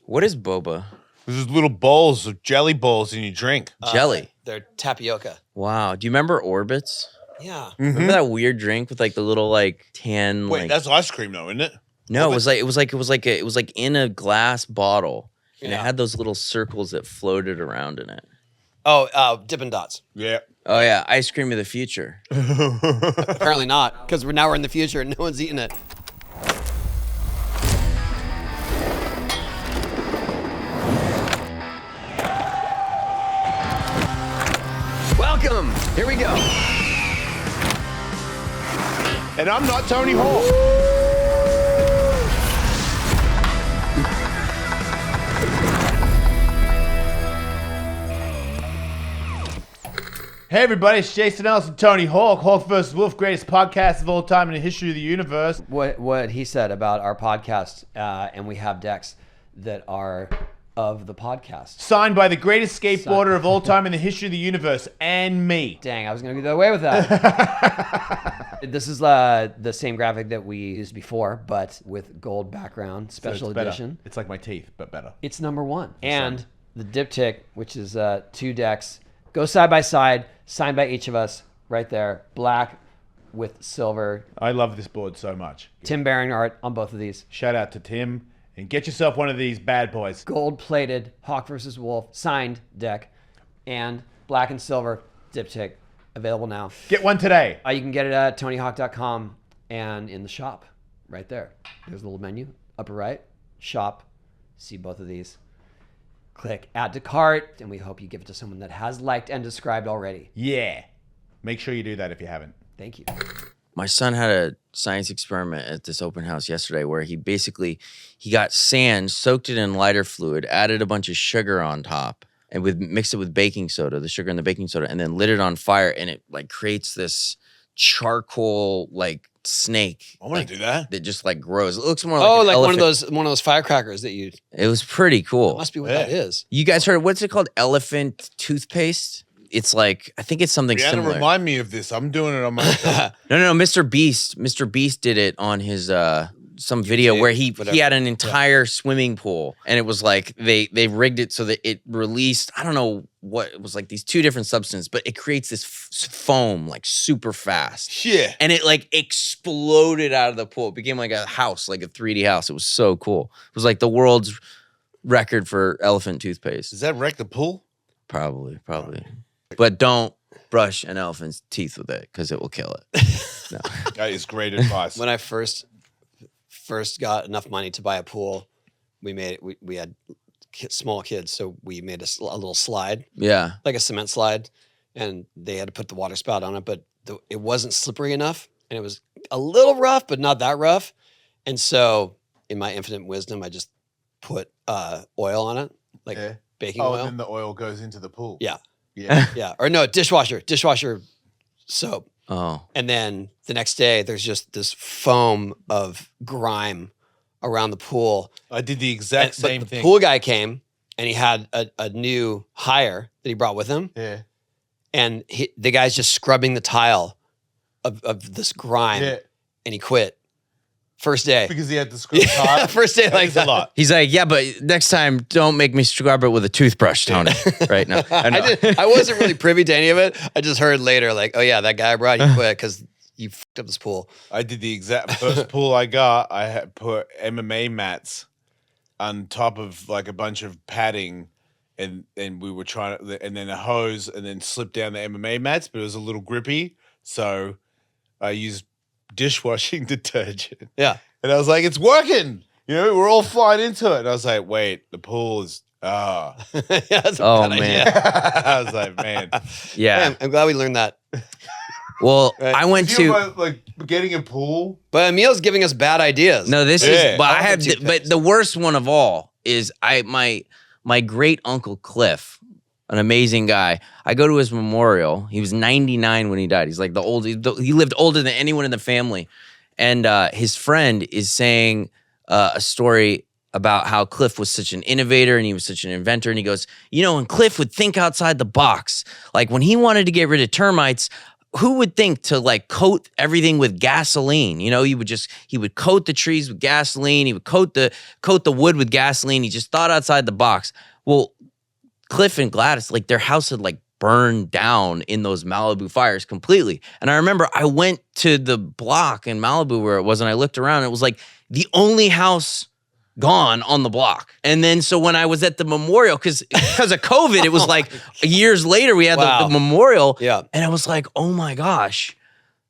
What is boba? There's little bowls of jelly balls in your drink. Jelly. They're tapioca. Wow. Do you remember Orbits? Yeah. Remember that weird drink with like the little like tan? Wait, like, that's ice cream though, isn't it? no, it was like in a glass bottle, and it had those little circles that floated around in it. Oh, Dippin' Dots. Yeah. Oh yeah, ice cream of the future. Apparently not, because we're in the future and no one's eating it. Welcome. Here we go. And I'm not Tony Hawk. Hey everybody, it's Jason Ellis and Tony Hawk. Hawk vs. Wolf, greatest podcast of all time in the history of the universe. What he said about our podcast, and we have decks that are of the podcast. Signed by the greatest skateboarder of all time in the history of the universe, and me. Dang, I was going to get away with that. This is the same graphic that we used before, but with gold background, special edition. It's like my teeth, but better. It's number one. And the diptych, which is 2 decks, go side by side, signed by each of us, right there. Black with silver. I love this board so much. Tim Baring art on both of these. Shout out to Tim. And get yourself one of these bad boys. Gold-plated Hawk vs. Wolf signed deck and black and silver diptych available now. Get one today. You can get it at TonyHawk.com and in the shop right there. There's a little menu, upper right, shop. See both of these. Click add to cart, and we hope you give it to someone that has liked and described already. Yeah. Make sure you do that if you haven't. Thank you. My son had a science experiment at this open house yesterday where he got sand, soaked it in lighter fluid, added a bunch of sugar on top, and mixed it with baking soda, the sugar and the baking soda, and then lit it on fire, and it like creates this charcoal like snake. I want to do that. That just like grows. It looks more like like elephant. one of those firecrackers that you. It was pretty cool. That must be what that is. You guys heard, what's it called? Elephant toothpaste? It's like, I think it's something similar. Remind me of this. I'm doing it on my No, Mr. Beast did it on his some video where he had an entire swimming pool, and it was like they rigged it so that it released, I don't know what, it was like these 2 different substances, but it creates this foam like super fast. Yeah. And it like exploded out of the pool. It became like a house, like a 3D house. It was so cool. It was like the world's record for elephant toothpaste. Does that wreck the pool? Probably. But don't brush an elephant's teeth with it because it will kill it. No. That is great advice. When I first got enough money to buy a pool, we had small kids, so we made a little slide. Yeah. Like a cement slide, and they had to put the water spout on it, but it wasn't slippery enough, and it was a little rough, but not that rough. And so, in my infinite wisdom, I just put oil on it, like baking oil. And then the oil goes into the pool. Yeah. Yeah. Yeah. Or no, dishwasher soap. Oh. And then the next day, there's just this foam of grime around the pool. I did the exact same but the thing. pool guy came, and he had a new hire that he brought with him. Yeah. And the guy's just scrubbing the tile of this grime, and he quit. First day. Because he had to scrub tile. First day like that. A lot. He's like, yeah, but next time, don't make me scrub it with a toothbrush, Tony. Right? No, I wasn't really privy to any of it. I just heard later, like, oh yeah, that guy I brought, he quit because you fucked up this pool. I did the exact first pool I got. I had put MMA mats on top of like a bunch of padding, and we were trying to, and then a hose, and then slip down the MMA mats, but it was a little grippy, so I used dishwashing detergent. Yeah. And I was like, it's working. You know, we're all flying into it. And I was like, wait, the pool is Yeah, that's a Oh, bad man. idea. I was like, man. Yeah. I'm glad we learned that. Well, Right. I went You know to. what, like getting a pool. But Emile's giving us bad ideas. No, this Yeah. is. But I have. Elephant But toothpaste. the worst one of all is my great uncle Cliff, an amazing guy. I go to his memorial. He was 99 when he died. He's like he lived older than anyone in the family. And his friend is saying a story about how Cliff was such an innovator and he was such an inventor. And he goes, and Cliff would think outside the box. Like when he wanted to get rid of termites, who would think to like coat everything with gasoline? You know, he would coat the trees with gasoline. He would coat the wood with gasoline. He just thought outside the box. Well, Cliff and Gladys, like their house had like burned down in those Malibu fires completely. And I remember I went to the block in Malibu where it was, and I looked around, and it was like the only house gone on the block. And then so when I was at the memorial, because of COVID, it was like years later we had the memorial. Yeah. And I was like, oh my gosh,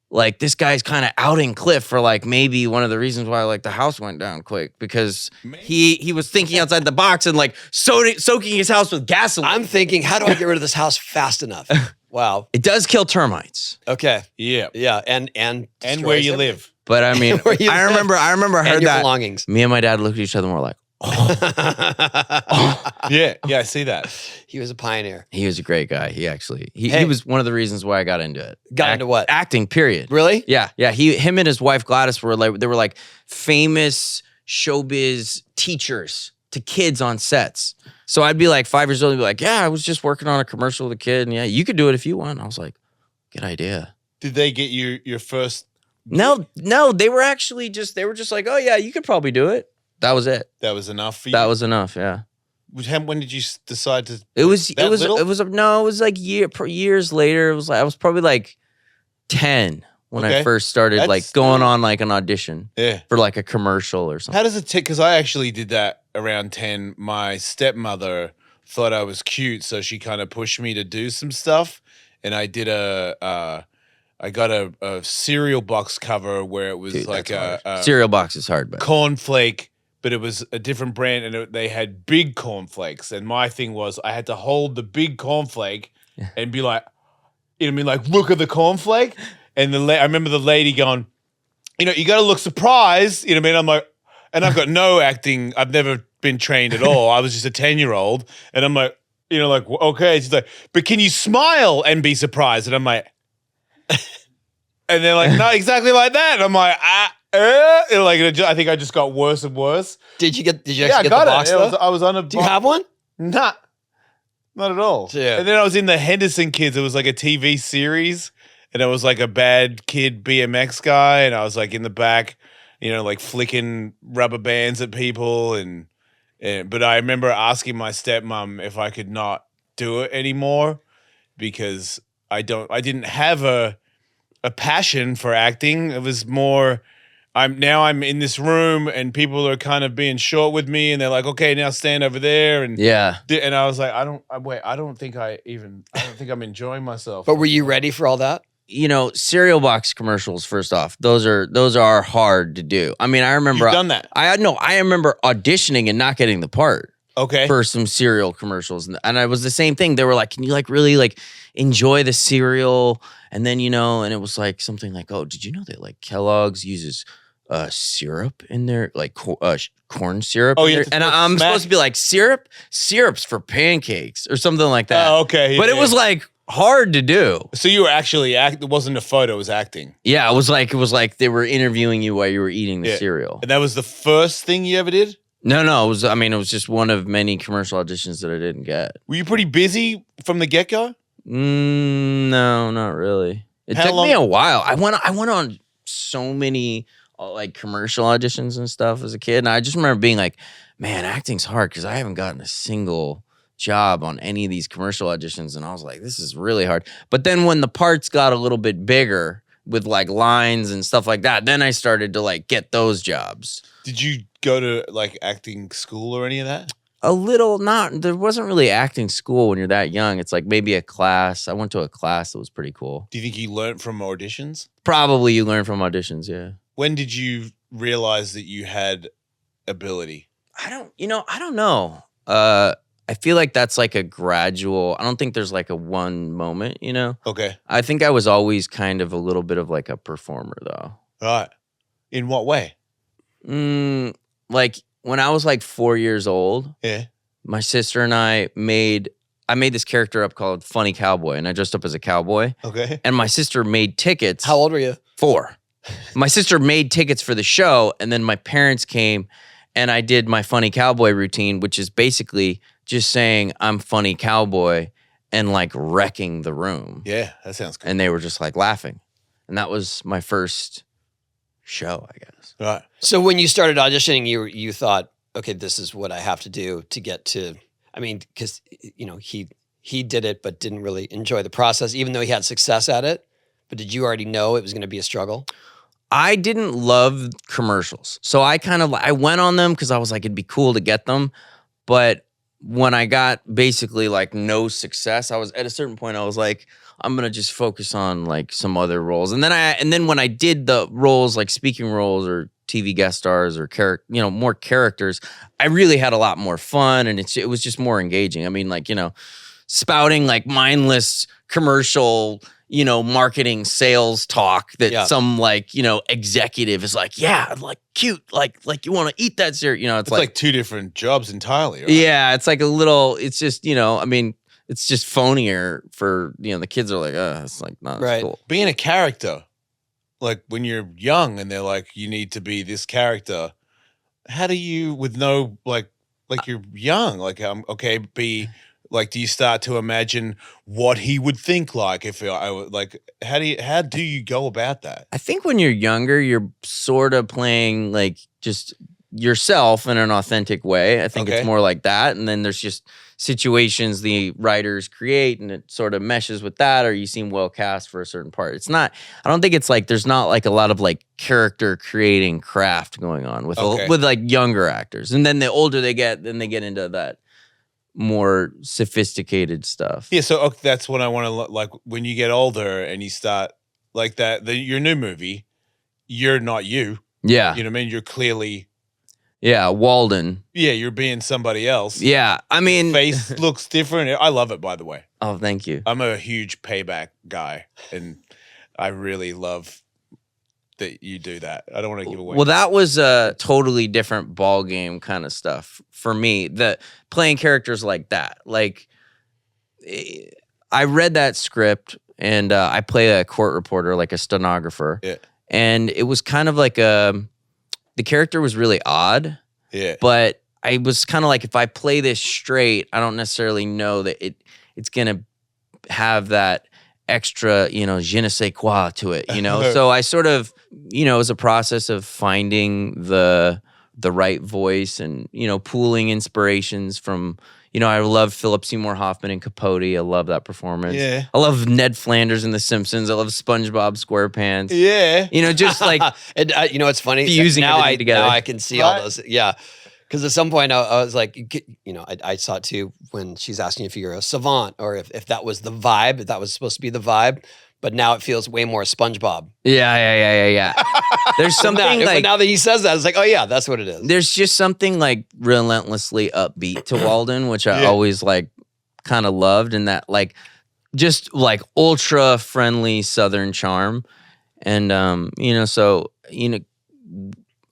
like this guy's kind of outing Cliff for like maybe one of the reasons why like the house went down quick, because he was thinking outside the box and like soaking his house with gasoline. I'm thinking, how do I get rid of this house fast enough? Wow. It does kill termites. Okay. Yeah. Yeah. And where you live. But I mean, I remember I heard your that. belongings. Me and my dad looked at each other and we're like, Yeah, I see that. He was a pioneer. he was a great guy. He Hey. was one of the reasons why I got into it. Got into what? Acting, period. Really? Yeah. Him and his wife Gladys were like famous showbiz teachers to kids on sets. So I'd be like 5 years old and be like, yeah, I was just working on a commercial with a kid, and yeah, you could do it if you want. I was like, good idea. Did they get you your first? No, they were actually just like, oh yeah, you could probably do it. That was it. That was enough for you. That was enough. Yeah. When did you decide to? It was like years later. It was like I was probably like 10 when I Okay. first started That's- like going on like an audition Yeah. for like a commercial or something. How does it take? Because I actually did that around 10. My stepmother thought I was cute, so she kind of pushed me to do some stuff, and I did I got a cereal box cover where it was Dude, like that's a hard. Cereal box is hard, but cornflake, but it was a different brand, and they had big cornflakes. And my thing was I had to hold the big cornflake and be like, you know what I mean, like look at the cornflake. And I remember the lady going, you know, you got to look surprised. You know what I mean? I'm like, and I've got no acting. I've never been trained at all. I was just a 10-year-old, and I'm like, you know, like okay. She's like, but can you smile and be surprised? And I'm like. And they're like, not exactly like that. And I'm like, and like I think I just got worse and worse. Did you actually Yeah, I get got the box it. though? I was on a. Do you have one? Nah, not at all. Yeah. And then I was in the Henderson Kids. It was like a TV series, and it was like a bad kid BMX guy, and I was like in the back, you know, like flicking rubber bands at people, and but I remember asking my stepmom if I could not do it anymore because I didn't have a passion for acting. It was more I'm in this room and people are kind of being short with me and they're like, okay, now stand over there, and yeah. and I was like, I don't think I'm enjoying myself. But were you ready for all that? You know, cereal box commercials, first off, those are hard to do. I mean, I remember You've done that. I remember auditioning and not getting the part Okay. for some cereal commercials. And I was the same thing. They were like, can you like really like enjoy the cereal? And then, you know, and it was like something like, oh, did you know that like Kellogg's uses syrup in there, like corn syrup? Oh, in you there? have to And put I'm smack- supposed to be like syrup's for pancakes or something like that. Oh, okay. But it was like hard to do. So you were actually it wasn't a photo, it was acting. Yeah, it was like they were interviewing you while you were eating the Yeah. cereal. And that was the first thing you ever did? No, it was just one of many commercial auditions that I didn't get. Were you pretty busy from the get-go? No, not really. It How took long- me a while. I went on so many like commercial auditions and stuff as a kid, and I just remember being like, man, acting's hard because I haven't gotten a single job on any of these commercial auditions, and I was like, this is really hard. But then when the parts got a little bit bigger with like lines and stuff like that, then I started to like get those jobs. Did you go to like acting school or any of that? A little, there wasn't really acting school when you're that young. It's like maybe a class. I went to a class that was pretty cool. Do you think you learned from auditions? Probably you learn from auditions, yeah. When did you realize that you had ability? I don't know. I feel like that's like a gradual, I don't think there's like a one moment, you know? Okay. I think I was always kind of a little bit of like a performer though. Right. In what way? Like when I was like 4 years old, Yeah. my sister and I made this character up called Funny Cowboy, and I dressed up as a cowboy. Okay. And my sister made tickets. How old were you? 4. My sister made tickets for the show, and then my parents came, and I did my Funny Cowboy routine, which is basically just saying I'm Funny Cowboy, and like wrecking the room. Yeah, that sounds good. And they were just like laughing. And that was my first show, I guess. Right. So when you started auditioning, you thought, okay, this is what I have to do to get to. I mean, because he did it, but didn't really enjoy the process, even though he had success at it. But did you already know it was going to be a struggle? I didn't love commercials. So I went on them because I was like, it'd be cool to get them. But when I got basically like no success, I was at a certain point, I was like, I'm going to just focus on like some other roles. And then when I did the roles, like speaking roles or TV guest stars or more characters, I really had a lot more fun, and it was just more engaging. I mean, like, spouting like mindless commercial, marketing sales talk that some like, executive is like, yeah, like cute, like you want to eat that cereal, it's like two different jobs entirely, right? Yeah, it's like it's just, it's just phonier for, the kids are like, it's like not Right. cool. Being a character, like when you're young and they're like, you need to be this character, how do you, with no, like you're young, like, be like, do you start to imagine what he would think like if I would, like, how do you go about that? I think when you're younger, you're sort of playing like just yourself in an authentic way. I think it's more like that. And then there's just situations the writers create and it sort of meshes with that, or you seem well cast for a certain part. I don't think it's like, there's not like a lot of like character creating craft going on with like younger actors. And then the older they get, then they get into that more sophisticated stuff. Yeah, so that's what I want to like when you get older and you start like that. Your new movie, you're not you. Yeah, you know what I mean. You're clearly, Walden. Yeah, you're being somebody else. Yeah, I mean, face looks different. I love it, by the way. Oh, thank you. I'm a huge Payback guy, and I really love that you do that. I don't want to give away. Well, that was a totally different ball game kind of stuff for me. The playing characters like that, like I read that script and I play a court reporter, like a stenographer. Yeah, and it was kind of like the character was really odd. Yeah, but I was kind of like, if I play this straight, I don't necessarily know that it's gonna have that extra, je ne sais quoi to it, So I sort of, it was a process of finding the right voice and, pooling inspirations from, I love Philip Seymour Hoffman in Capote. I love that performance. Yeah. I love Ned Flanders in The Simpsons. I love SpongeBob SquarePants. Yeah. Just like, and it's funny. Fusing everything together. Now I can see all those. Yeah. Because at some point I was like, I saw it too when she's asking if you're a savant or if that was the vibe, if that was supposed to be the vibe. But now it feels way more SpongeBob. Yeah. There's something but now that he says that, it's like, oh yeah, that's what it is. There's just something like relentlessly upbeat to Walden, which I always like kind of loved, and that like just like ultra friendly Southern charm. And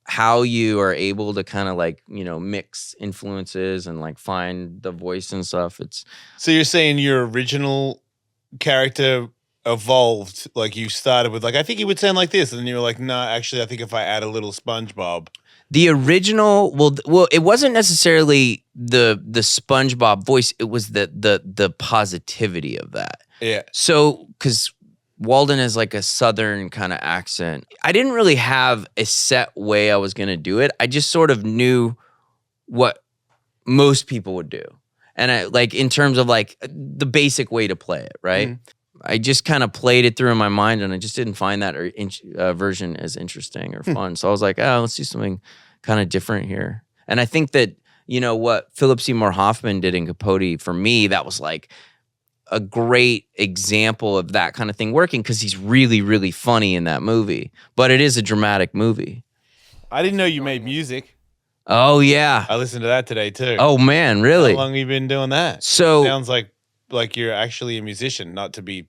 how you are able to kind of like, mix influences and like find the voice and stuff. So you're saying your original character evolved, like you started with like, I think he would sound like this, and then you were like, no, actually I think if I add a little SpongeBob. The original, well, it wasn't necessarily the SpongeBob voice, it was the positivity of that. Yeah. So, because Walden has like a Southern kind of accent. I didn't really have a set way I was going to do it. I just sort of knew what most people would do. And I like, in terms of like the basic way to play it, right? Mm-hmm. I just kind of played it through in my mind, and I just didn't find that version as interesting or fun. So I was like, let's do something kind of different here. And I think that, what Philip Seymour Hoffman did in Capote, for me, that was like a great example of that kind of thing working, because he's really, really funny in that movie. But it is a dramatic movie. I didn't know you made music. Oh, yeah. I listened to that today, too. Oh, man, really? How long have you been doing that? So, it sounds like you're actually a musician, not to be...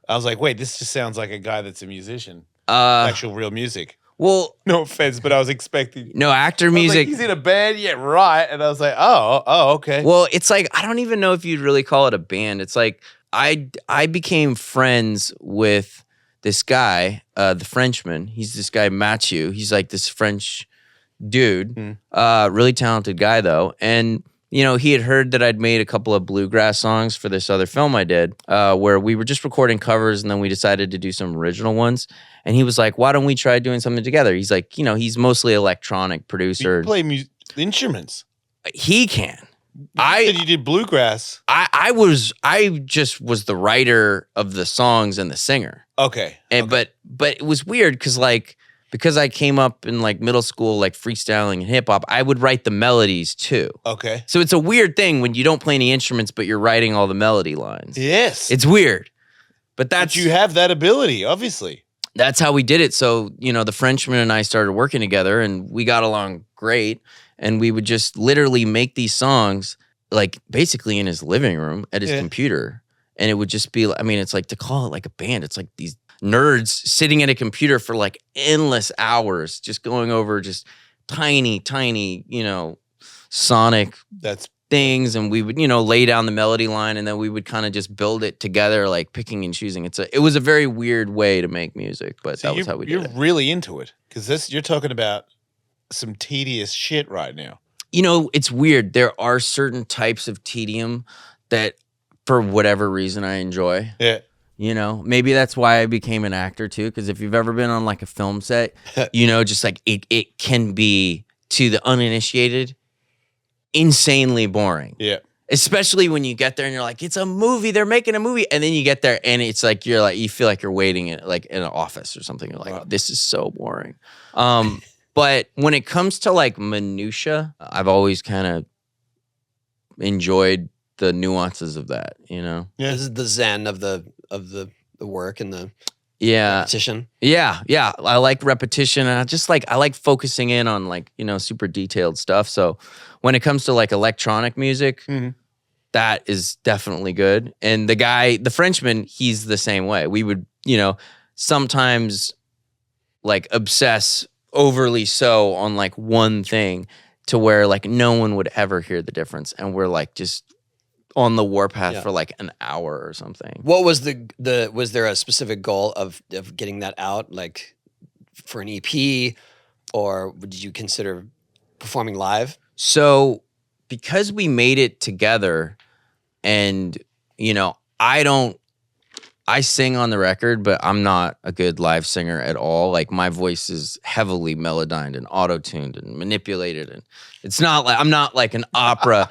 I was like, wait, this just sounds like a guy that's a musician. Actual real music. Well... No offense, but I was expecting... No, actor music... Like, he's in a band, yeah, right. And I was like, oh, okay. Well, it's like, I don't even know if you'd really call it a band. It's like, I became friends with this guy, the Frenchman. He's this guy, Mathieu. He's like this French dude. Really talented guy, though. And... he had heard that I'd made a couple of bluegrass songs for this other film I did, where we were just recording covers, and then we decided to do some original ones. And he was like, "Why don't we try doing something together?" He's like, he's mostly electronic producer. You play instruments. He can. You said you did bluegrass. I just was the writer of the songs and the singer. Okay. But it was weird because I came up in like middle school, like freestyling and hip hop, I would write the melodies too. Okay. So it's a weird thing when you don't play any instruments, but you're writing all the melody lines. Yes. It's weird. But you have that ability, obviously. That's how we did it. So, the Frenchman and I started working together, and we got along great. And we would just literally make these songs like basically in his living room at his computer. And it would just be, it's like, to call it like a band, it's like these nerds sitting at a computer for like endless hours, just going over just tiny, sonic things. And we would, lay down the melody line, and then we would kind of just build it together, like picking and choosing. It was a very weird way to make music, but that was how we did it. You're really into it, because you're talking about some tedious shit right now. It's weird. There are certain types of tedium that for whatever reason I enjoy. Yeah. Maybe that's why I became an actor too. Because if you've ever been on like a film set, just like it can be, to the uninitiated, insanely boring. Yeah. Especially when you get there and you're like, it's a movie, they're making a movie. And then you get there and it's like, you feel like you're waiting in an office or something. You're like, oh, this is so boring. But when it comes to like minutia, I've always kind of enjoyed the nuances of that, Yeah. This is the zen of the work and the repetition. Yeah. I like repetition, and I like focusing in on like, super detailed stuff. So when it comes to like electronic music, that is definitely good. And the Frenchman, he's the same way. We would, sometimes like obsess overly so on like one thing to where like no one would ever hear the difference, and we're like just on the warpath for like an hour or something. What was was there a specific goal of getting that out, like for an EP, or did you consider performing live? So because we made it together, and I sing on the record, but I'm not a good live singer at all. Like my voice is heavily melodined and auto-tuned and manipulated, and it's not like I'm not like an opera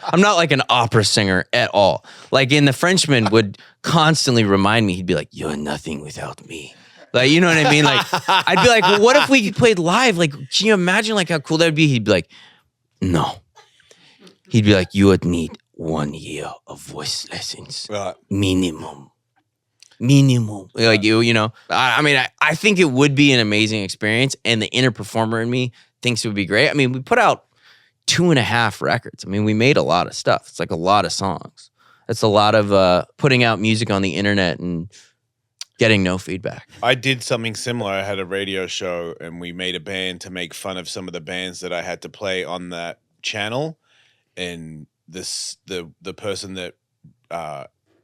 singer at all. Like in The Frenchman would constantly remind me, he'd be like, "You're nothing without me." Like, you know what I mean? Like I'd be like, "Well, what if we played live? Like, can you imagine like how cool that'd be?" He'd be like, "No." He'd be like, "You would need 1 year of voice lessons, minimum." Like I think it would be an amazing experience, and the inner performer in me thinks it would be great. I mean, we put out 2.5 records. I mean, we made a lot of stuff. It's like a lot of songs. It's a lot of putting out music on the internet and getting no feedback. I did something similar. I had a radio show, and we made a band to make fun of some of the bands that I had to play on that channel. And the person that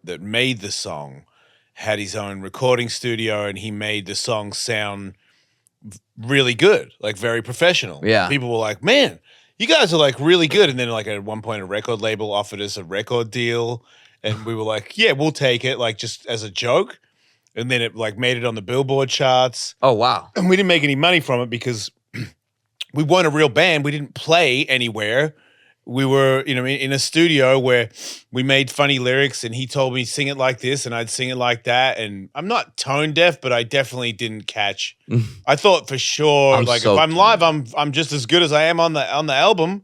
made the song had his own recording studio, and he made the song sound really good, like very professional. Yeah. People were like, "Man, you guys are like really good." And then like at one point a record label offered us a record deal, and we were like, "Yeah, we'll take it," like just as a joke. And then it like made it on the Billboard charts. Oh, wow. And we didn't make any money from it because we weren't a real band. We didn't play anywhere. We were, in a studio where we made funny lyrics, and he told me sing it like this, and I'd sing it like that. And I'm not tone deaf, but I definitely didn't catch. I thought for sure, if I'm live, I'm just as good as I am on the album.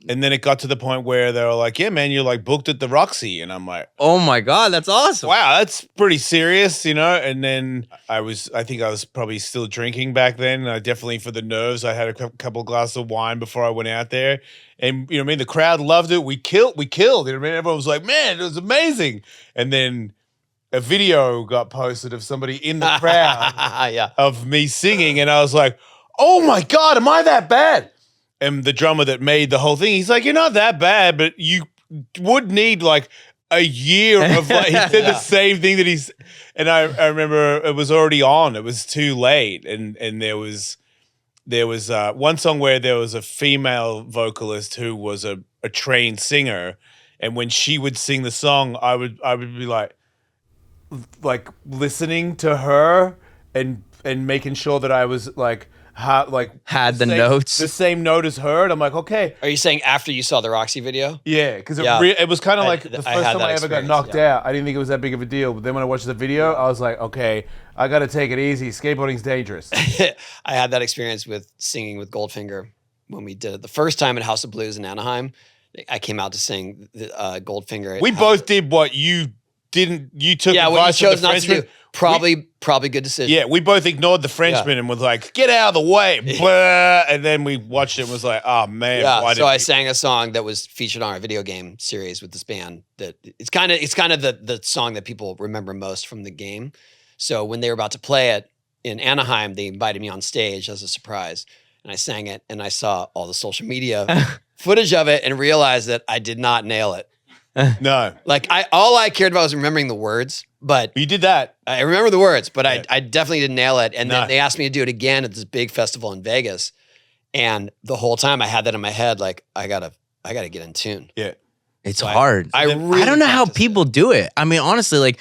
And then it got to the point where they were like, "Yeah, man, you're like booked at the Roxy," and I'm like, "Oh my God, that's awesome! Wow, that's pretty serious, And then I think I was probably still drinking back then. Definitely for the nerves, I had a couple glasses of wine before I went out there, and the crowd loved it. We killed. Everyone was like, "Man, it was amazing!" And then a video got posted of somebody in the crowd of me singing, and I was like, "Oh my God, am I that bad?" And the drummer that made the whole thing, he's like, "You're not that bad, but you would need like a year of like," he said the same thing that he's, and I remember it was already on. It was too late. And there was one song where there was a female vocalist who was a a trained singer, and when she would sing the song, I would be like listening to her and making sure that I was like Had the same, notes. the same note as her, and I'm like, okay, Are you saying after you saw the Roxy video? yeah, because Yeah. it was kind of I- like the I first had time that I ever got experience, knocked yeah. out. I didn't think it was that big of a deal, but then when I watched the video, I was like, okay, I got to take it easy. Skateboarding's dangerous. I had that experience with singing with Goldfinger when we did it the first time at House of Blues in Anaheim. I came out to sing the, Goldfinger. We both did what you didn't. You took yeah, what you advice from chose the not to Frenchman. do. Probably good decision. Yeah, we both ignored the Frenchman and was like, "Get out of the way!" Blah. And then we watched it and was like, "Oh man!" Yeah, why so did I we-" sang a song that was featured on our video game series with this band. That it's kind of the song that people remember most from the game. So when they were about to play it in Anaheim, they invited me on stage as a surprise, and I sang it. And I saw all the social media footage of it and realized that I did not nail it. No, Like all I cared about was remembering the words, but you did that. I remember the words, but Yeah. I definitely didn't nail it. And No. then they asked me to do it again at this big festival in Vegas. And the whole time I had that in my head, like I gotta get in tune. Yeah, It's So hard. I I really don't know how practiced it. people do it. I mean, honestly, like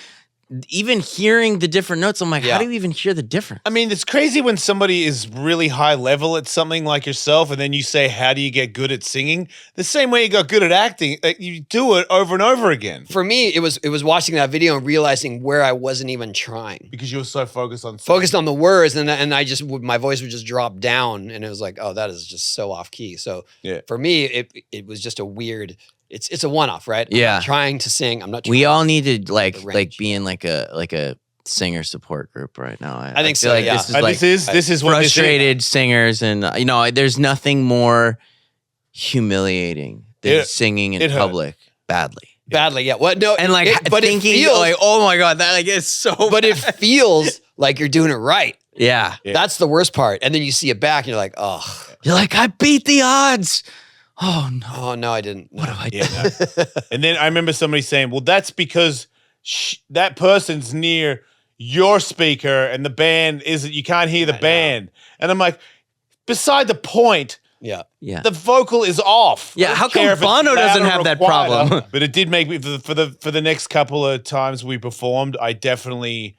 even hearing the different notes, I'm like, Yeah. how do you even hear the difference? I mean, it's crazy when somebody is really high level at something like yourself, and then you say, "How do you get good at singing?" The same way you got good at acting, you do it over and over again For me, it was watching that video and realizing where I wasn't even trying. because you were so focused on Focused on the words, and I just my voice would just drop down, and it was like, oh, that is just so off key. So Yeah. for me, it was just a weird. It's a one off, right? I'm Yeah. not trying to sing. I'm not. We trying- all need to like The range. be in like a singer support group right now. I think feel so, Like yeah. this is like this is what this is. frustrated singers, and there's nothing more humiliating than singing in it hurt. public badly. badly. Yeah. What? No. And like but thinking, it feels, like, oh my god, that like is so. but it bad. feels like you're doing it right. Yeah, Yeah. That's the worst part. And then you see it back, and you're like, oh, you're like, I beat the odds. Oh no, oh no, I didn't. what have I Yeah, done? no. And then I remember somebody saying, "Well, that's because that person's near your speaker, and the band isn't. You can't hear the I know. band." And I'm like, beside the point. Yeah. Yeah, The vocal is off. I Yeah, don't how come care if it's Bono doesn't louder have or that quieter. problem? But it did make me for the next couple of times we performed, I definitely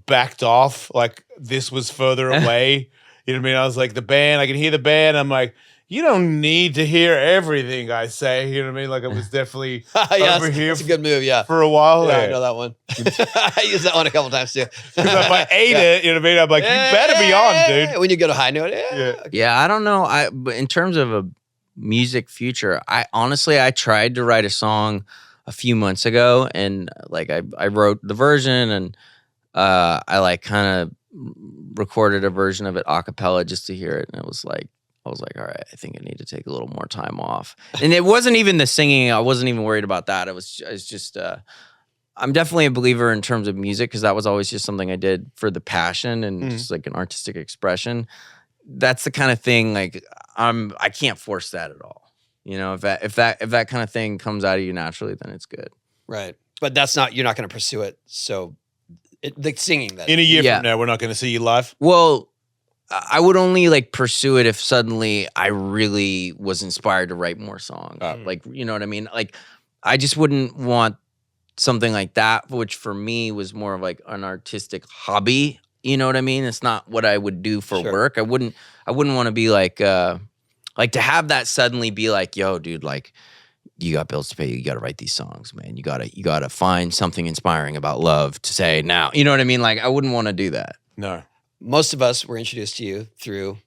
backed off. Like this was further away. You know what I mean? I was like, the band, I can hear the band. I'm like, you don't need to hear everything I say. You know what I mean? Like it was definitely Yeah, over here it's a good move. Yeah. for a while. Yeah, I there. know that one. I used that one a couple times too. Because if I ate it, you know what I mean? I'm like, you better be on, dude. When you go to high note, Yeah. yeah. I don't know. But in terms of a music future, I honestly tried to write a song a few months ago, and like I wrote the version, and I like kind of recorded a version of it a cappella just to hear it, and I was like, all right, I think I need to take a little more time off. And it wasn't even the singing. I wasn't even worried about that. It's just I'm definitely a believer in terms of music because that was always just something I did for the passion and just like an artistic expression. That's the kind of thing like I can't force that at all. You know, if that kind of thing comes out of you naturally, then it's good. right. But you're not going to pursue it. So the singing that. In a year Yeah. from now, we're not going to see you live. Well, I would only like pursue it if suddenly I really was inspired to write more songs. Like, you know what I mean? Like, I just wouldn't want something like that, which for me was more of like an artistic hobby. You know what I mean? It's not what I would do for Sure. work. I wouldn't want to be like to have that suddenly be like, yo, dude, like you got bills to pay. You got to write these songs, man. You gotta find something inspiring about love to say now. You know what I mean? Like, I wouldn't want to do that. No, Most of us were introduced to you through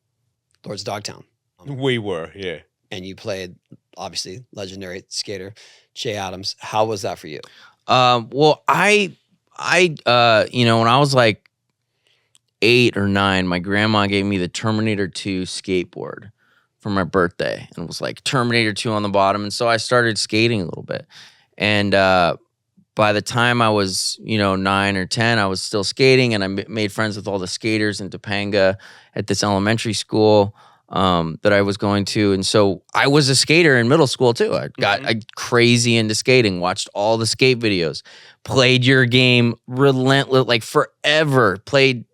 Lords of Dogtown. we were. Yeah. And you played, obviously, legendary skater Jay Adams. How was that for you? Well, I when I was like 8 or 9, my grandma gave me the Terminator 2 skateboard for my birthday, and it was like Terminator 2 on the bottom, and so I started skating a little bit. And by the time I was 9 or 10, I was still skating, and I made friends with all the skaters in Topanga at this elementary school that I was going to. And so I was a skater in middle school too. I got crazy into skating, watched all the skate videos, played your game relentless, like forever, played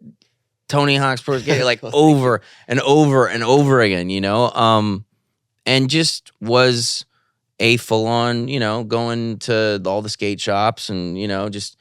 Tony Hawk's Pro Skater like over and over and over again, and just was a full on, going to all the skate shops and, just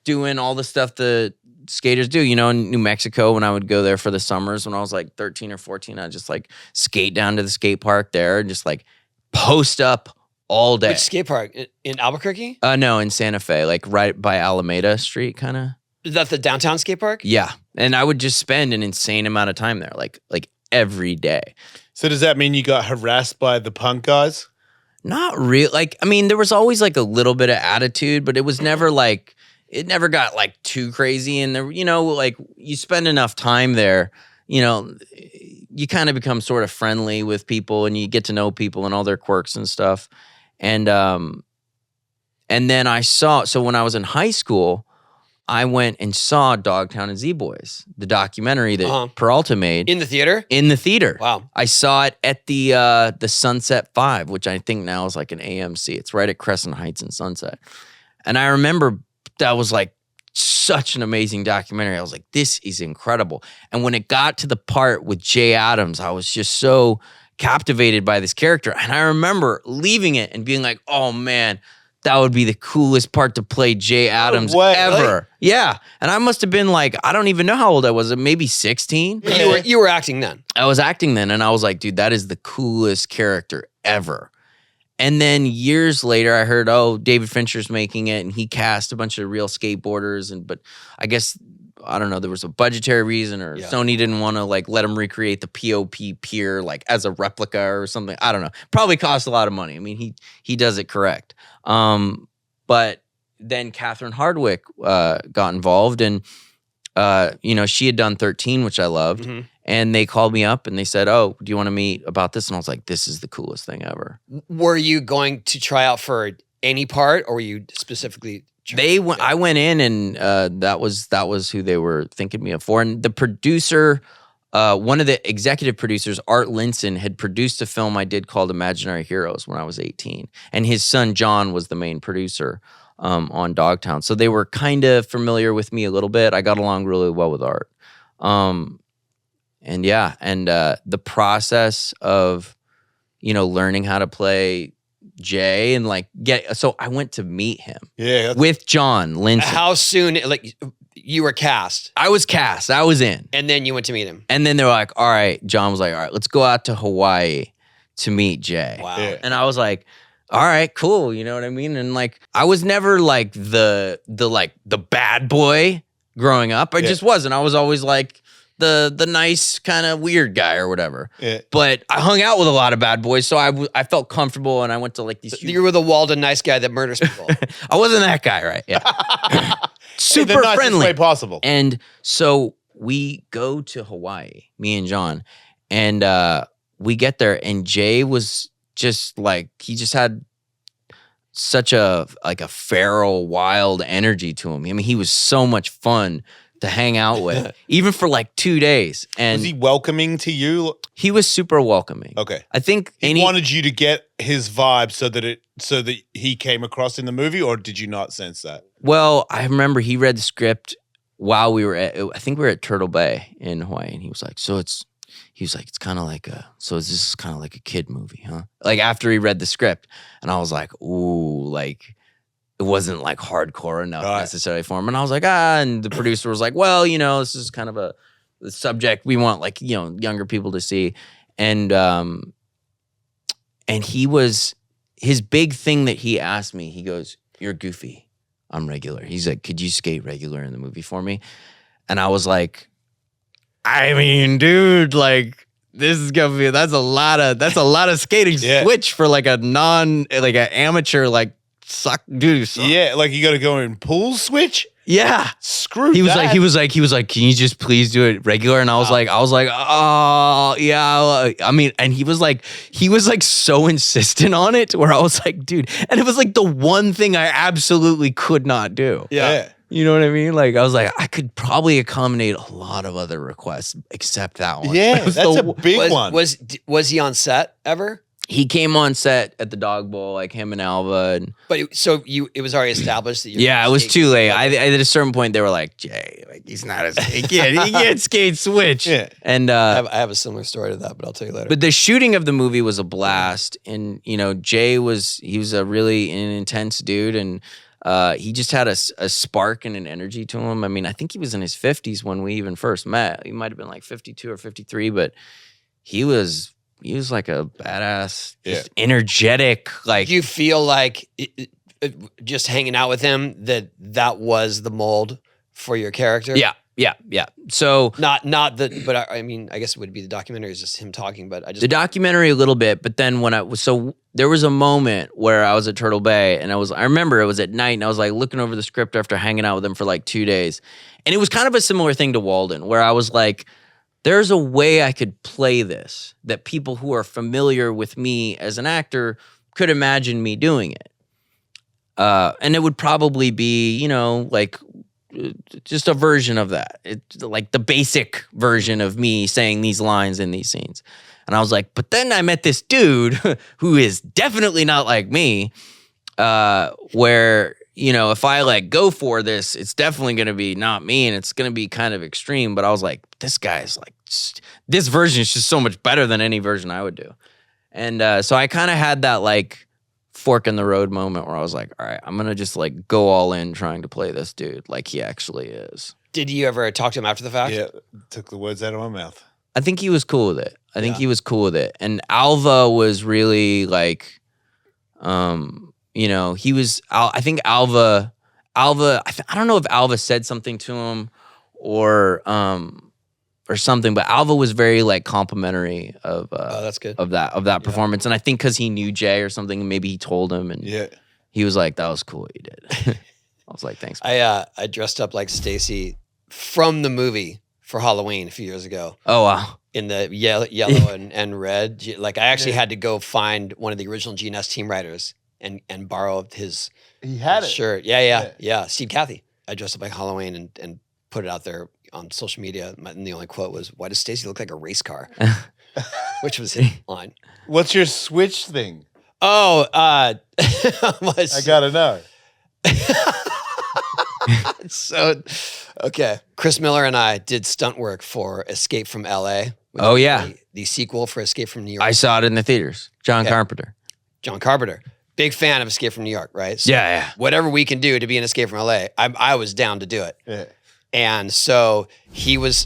doing all the stuff that skaters do, in New Mexico when I would go there for the summers when I was like 13 or 14, I'd just like skate down to the skate park there and just like post up all day. Which skate park? In Albuquerque? No, in Santa Fe, like right by Alameda Street kind of. Is that the downtown skate park? Yeah. And I would just spend an insane amount of time there, like every day. So does that mean you got harassed by the punk guys? Not real. Like, I mean, there was always like a little bit of attitude, but it was never like, it never got like too crazy. And there, like you spend enough time there, you kind of become sort of friendly with people and you get to know people and all their quirks and stuff. And then so when I was in high school, I went and saw Dogtown and Z-Boys, the documentary that Peralta made. In the theater? In the theater. Wow. I saw it at the Sunset 5, which I think now is like an AMC. It's right at Crescent Heights and Sunset. And I remember that was like such an amazing documentary. I was like, this is incredible. And when it got to the part with Jay Adams, I was just so captivated by this character. And I remember leaving it and being like, oh man, that would be the coolest part to play Jay Adams ever. Really? Yeah. And I must have been like, I don't even know how old I was. Maybe 16. You were acting then. I was acting then. And I was like, dude, that is the coolest character ever. And then years later, I heard, David Fincher's making it, and he cast a bunch of real skateboarders. But I guess, I don't know, there was a budgetary reason, or Sony didn't want to like let him recreate the POP pier like as a replica or something. I don't know. Probably cost a lot of money. I mean, he does it correct. But then Catherine Hardwicke got involved, and she had done 13, which I loved. Mm-hmm. And they called me up and they said, do you want to meet about this? And I was like, this is the coolest thing ever. Were you going to try out for any part, or were you specifically? I went in and that was who they were thinking me of for. And the producer, one of the executive producers, Art Linson, had produced a film I did called Imaginary Heroes when I was 18. And his son, John, was the main producer on Dogtown. So they were kind of familiar with me a little bit. I got along really well with Art. And the process of, learning how to play Jay and like so I went to meet him with John Linson. How soon, like you were cast? I was cast. I was in. And then you went to meet him. And then they were like, all right, John was like, all right, let's go out to Hawaii to meet Jay. Wow. Yeah. And I was like, all right, cool. You know what I mean? And like, I was never like the bad boy growing up. I just wasn't. I was always like the nice kind of weird guy or whatever. Yeah. But I hung out with a lot of bad boys, so I felt comfortable, and I went to like these. You were the Walden nice guy that murders people. I wasn't that guy, right? Yeah. Super the nicest friendly way possible. And so we go to Hawaii, me and John, and we get there, and Jay was just like, he just had such a feral, wild energy to him. I mean, he was so much fun to hang out with, even for like 2 days. And was he welcoming to you? He was super welcoming. Okay. I think he wanted you to get his vibe so that he came across in the movie, or did you not sense that? Well, I remember he read the script while we were I think we were at Turtle Bay in Hawaii, and he was like, it's kind of like this is kind of like a kid movie, huh? Like after he read the script, and I was like, ooh, like it wasn't like hardcore enough necessarily for him. And I was like, and the producer was like, well, this is kind of the subject we want like, younger people to see. And his big thing that he asked me, he goes, you're goofy, I'm regular. He's like, could you skate regular in the movie for me? And I was like, I mean, dude, like this is gonna be that's a lot of skating switch for like an amateur like suck dude. Yeah, like you got to go in pool switch. Yeah, screw. He was that. like, can you just please do it regular? And I was like, oh yeah. I mean, and he was like so insistent on it, where I was like, dude, and it was like the one thing I absolutely could not do. Yeah. You know what I mean? Like, I was like, I could probably accommodate a lot of other requests except that one. Yeah, that's a big one. Was he on set ever? he came on set at the Dog Bowl, like him and Alva, and But it was already established that you. yeah, it was too late. I at a certain point they were like, Jay, like he's not he can't skate switch. Yeah. And I have a similar story to that, but I'll tell you later. but the shooting of the movie was a blast, and Jay was a really an intense dude, and he just had a spark and an energy to him. I mean, I think he was in his 50s when we even first met. He might have been like 52 or 53, but he was like a badass, just energetic. Like, do you feel like just hanging out with him that was the mold for your character? yeah. So Not the, but I mean, I guess it would be the documentary is just him talking, but I just the documentary a little bit, but then there was a moment where I was at Turtle Bay and I remember it was at night and I was like looking over the script after hanging out with him for like 2 days. And it was kind of a similar thing to Walden where I was like, there's a way I could play this that people who are familiar with me as an actor could imagine me doing it. And it would probably be, like just a version of that. It's like the basic version of me saying these lines in these scenes. And I was like, but then I met this dude who is definitely not like me, where, if I like go for this, it's definitely going to be not me and it's going to be kind of extreme. But I was like, this guy's like, this version is just so much better than any version I would do. And so I kind of had that like fork in the road moment where I was like, all right, I'm going to just like go all in trying to play this dude like he actually is. Did you ever talk to him after the fact? Yeah, took the words out of my mouth. I think he was cool with it. He was cool with it. And Alva was really like, he was, I think Alva, I don't know if Alva said something to him or something, but Alva was very like complimentary of that's good. of that performance. And I think because he knew Jay or something, maybe he told him, and he was like, "That was cool what you did." I was like, "Thanks." I dressed up like Stacy from the movie for Halloween a few years ago. Oh wow! In the yellow and red. Like I actually had to go find one of the original GNS team writers and borrow his shirt. Yeah. Steve Cathy. I dressed up like Halloween and put it out there on social media, and the only quote was, "Why does Stacy look like a race car?" Which was his line. What's your switch thing? Oh, I gotta know. So, okay. Chris Miller and I did stunt work for Escape from LA. Oh yeah, the sequel for Escape from New York. I saw it in the theaters. John Carpenter. Big fan of Escape from New York, right? So yeah. Whatever we can do to be in Escape from LA, I was down to do it. Yeah. And so he was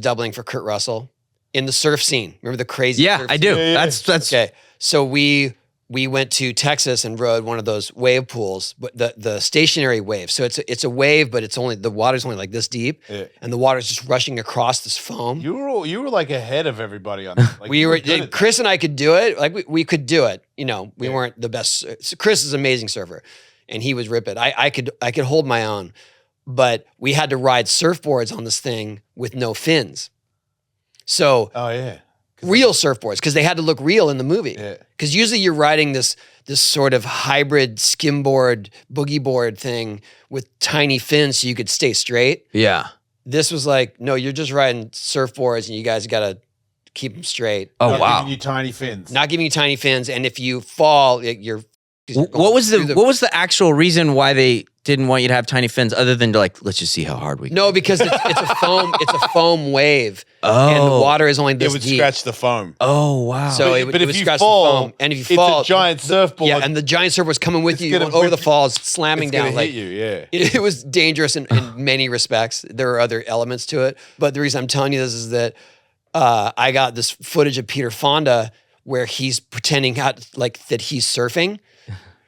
doubling for Kurt Russell in the surf scene. Remember the crazy surf I scene? do. Yeah. That's okay. So we went to Texas and rode one of those wave pools, but the stationary wave. So it's a wave, but the water's only like this deep, and the water's just rushing across this foam. You were like ahead of everybody on that. Like, Chris and I could do it. Like we could do it. We weren't the best. Chris is an amazing surfer, and he was ripping. I could hold my own. But we had to ride surfboards on this thing with no fins. So, real surfboards, because they had to look real in the movie. Because usually you're riding this sort of hybrid skimboard, boogie board thing with tiny fins so you could stay straight. Yeah. This was like, no, you're just riding surfboards and you guys got to keep them straight. Oh, not wow. giving you tiny fins. Not giving you tiny fins. And if you fall, you're... What was the actual reason why they didn't want you to have tiny fins other than to like, let's just see how hard we can? No, because it's a foam wave. Oh. And the water is only this It would deep. scratch the foam. Oh, wow. So it would if you scratch fall, the foam. And if you fall, it's a giant surfboard. yeah, and the giant surfboard's coming with you gonna over the whip- falls, slamming it's gonna down. hit you, yeah. It was dangerous in many respects. There are other elements to it. But the reason I'm telling you this is that I got this footage of Peter Fonda where he's pretending that he's surfing.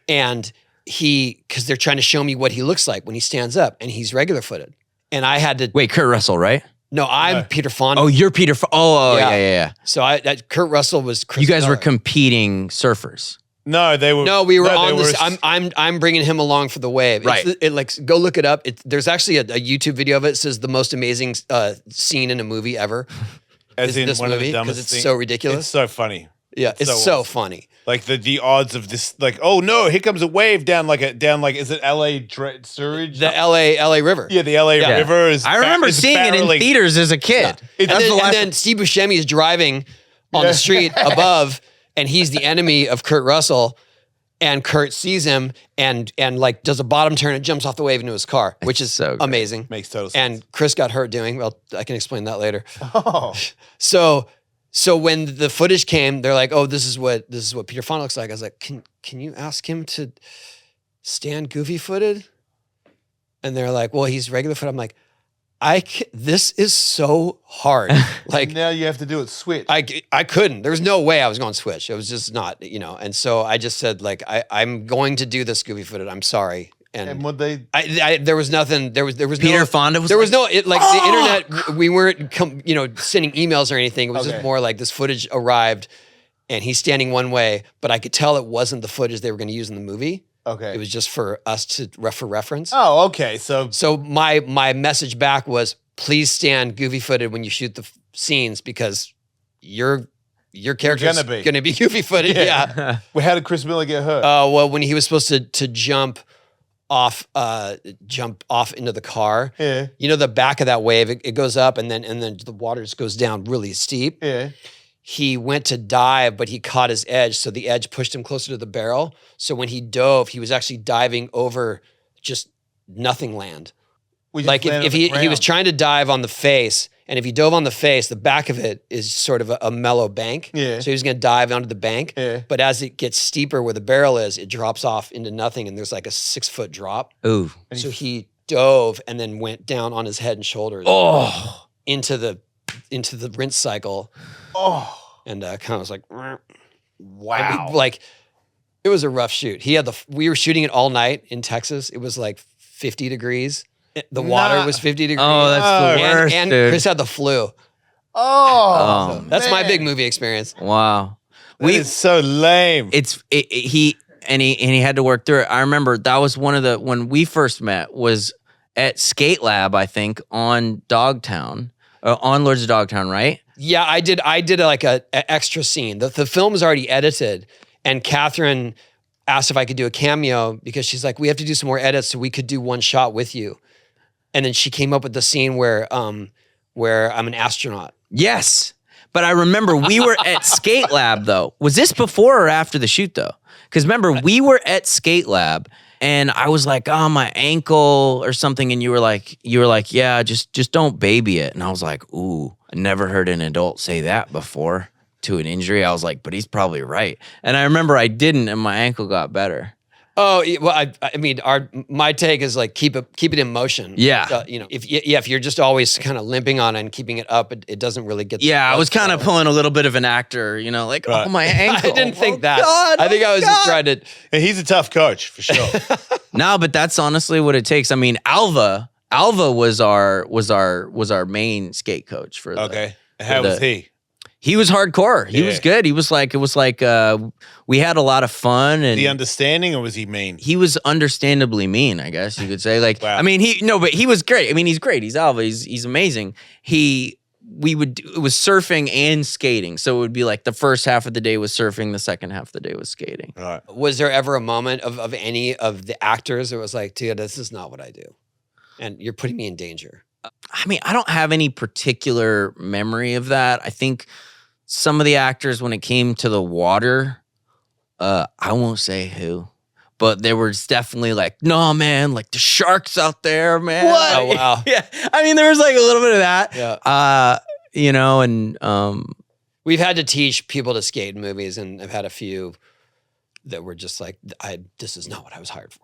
And because they're trying to show me what he looks like when he stands up, and he's regular footed. And I had to Wait, Kurt Russell, right? No, I'm Peter Fonda. Oh, you're Peter. Yeah. So Kurt Russell was Chris You guys were Miller. competing surfers. No, they were. No, we were on they this. were- I'm bringing him along for the wave. Right. Go look it up. There's actually a YouTube video of it. It says the most amazing scene in a movie ever. as is in this one of movie, the 'cause dumbest it's things. so ridiculous. It's so funny. Yeah, it's so so awesome. funny. Like the odds of this, like, oh no, here comes a wave down like is it LA sewage? The LA River. Yeah, the LA River is. I remember seeing it in theaters as a kid. And then Steve Buscemi is driving on the street above, and he's the enemy of Kurt Russell. And Kurt sees him and like does a bottom turn and jumps off the wave into his car, which is so great. amazing. Makes total sense. And Chris got hurt doing, well, I can explain that later. Oh. So when the footage came, they're like, "Oh, this is what Peter Fonda looks like." I was like, "Can you ask him to stand goofy footed?" And they're like, "Well, he's regular footed." I'm like, this is so hard. Like now you have to do it switch. I couldn't. There was no way I was going to switch. It was just not, And so I just said, like, I'm going to do this goofy footed. I'm sorry. And what they there was nothing. There was Peter no, Fonda was there was no the "Oh!" internet. We weren't sending emails or anything. It was just more like this footage arrived, and he's standing one way, but I could tell it wasn't the footage they were going to use in the movie. Okay. It was just for us to for reference. Oh, okay. So my message back was, please stand goofy footed when you shoot the scenes because your character's going to be goofy footed. Yeah. Well, how did Chris Miller get hurt? Well, when he was supposed to jump off into the car. Yeah. The back of that wave, it goes up and then the water just goes down really steep. Yeah. He went to dive, but he caught his edge, so the edge pushed him closer to the barrel. So when he dove, he was actually diving over just nothing land. Like if he was trying to dive on the face, and if he dove on the face, the back of it is sort of a mellow bank. Yeah. So he was going to dive onto the bank. Yeah. But as it gets steeper where the barrel is, it drops off into nothing, and there's like a 6-foot drop. Ooh. So he dove and then went down on his head and shoulders into the rinse cycle. Oh. And kind of was like, wow. Like it was a rough shoot. We were shooting it all night in Texas. It was like 50 degrees. The water was 50 degrees. Oh, that's the worst, and dude. Chris had the flu. Oh, That's my man. big movie experience. Wow. That is so lame. He had to work through it. I remember that was one of when we first met was at Skate Lab, I think, on Dogtown, on Lords of Dogtown, right? Yeah, I did like a extra scene. The film was already edited, and Catherine asked if I could do a cameo because she's like, we have to do some more edits so we could do one shot with you. And then she came up with the scene where I'm an astronaut. Yes. But I remember we were at Skate Lab though. Was this before or after the shoot though? Because remember, we were at Skate Lab and I was like, oh, my ankle or something. And you were like, yeah, just don't baby it. And I was like, ooh, I never heard an adult say that before to an injury. I was like, but he's probably right. And I remember I didn't and my ankle got better. Oh, well, I mean, my take is like keep it in motion. Yeah. If you're just always kind of limping on it and keeping it up, it doesn't really get. Yeah, I was kind of pulling a little bit of an actor, like, oh, my ankle. I didn't think that. God, I think I was just trying to. And he's a tough coach for sure. No, but that's honestly what it takes. I mean, Alva was our main skate coach for. Okay, how was he? He was hardcore. He was good. It was like we had a lot of fun. And the understanding, or was he mean? He was understandably mean, I guess you could say. Like, wow. I mean, but he was great. I mean, he's great. He's Alva. He's amazing. It was surfing and skating. So it would be like the first half of the day was surfing, the second half of the day was skating. Right. Was there ever a moment of any of the actors that was like, dude, this is not what I do, and you're putting me in danger? I mean, I don't have any particular memory of that. I think some of the actors, when it came to the water, I won't say who, but there was definitely like, no, man, like the sharks out there, man. What? Oh, wow. Yeah. I mean, there was like a little bit of that. Yeah. And we've had to teach people to skate in movies, and I've had a few that were just like, this is not what I was hired for.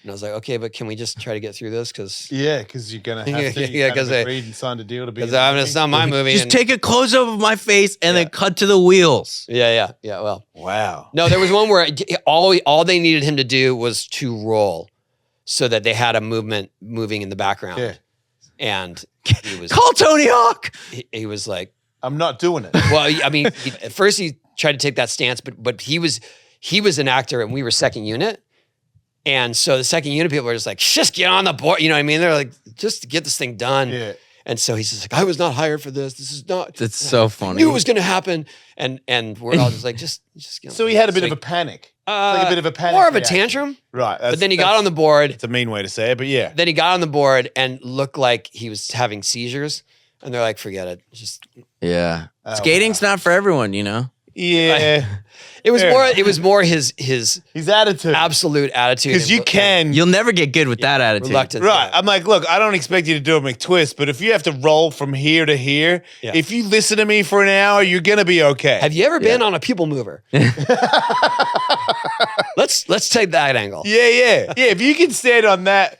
And I was like, okay, but can we just try to get through this? Because because you're gonna have to. Yeah, because they agreed and signed a deal to be. Because it's not my movie. just take a close up of my face and then cut to the wheels. Yeah. Well, wow. No, there was one where all they needed him to do was to roll, so that they had a moving in the background. Yeah. And he was Call Tony Hawk. He was like, I'm not doing it. well, I mean, at first he tried to take that stance, but he was an actor, and we were second unit. And so the second unit people are just like, just get on the board. You know what I mean? They're like, just get this thing done. Yeah. And so he's just like, I was not hired for this. This is not. That's so funny. I knew it was going to happen. And we're all just like, just get on. So he had a bit of a panic. Like a bit of a panic. More of a reaction. tantrum. Right. But then he got on the board. It's a mean way to say it, but yeah. Then he got on the board and looked like he was having seizures. And they're like, forget it. Just Yeah. Skating's not for everyone, Yeah. It was Fair more. enough. It was more his His attitude. absolute attitude. Because you can. You'll never get good with that attitude. reluctance. Right. Yeah. I'm like, look, I don't expect you to do a McTwist, but if you have to roll from here to here, Yeah. if you listen to me for an hour, you're going to be okay. Have you ever been on a people mover? Let's take that angle. Yeah. If you can stand on that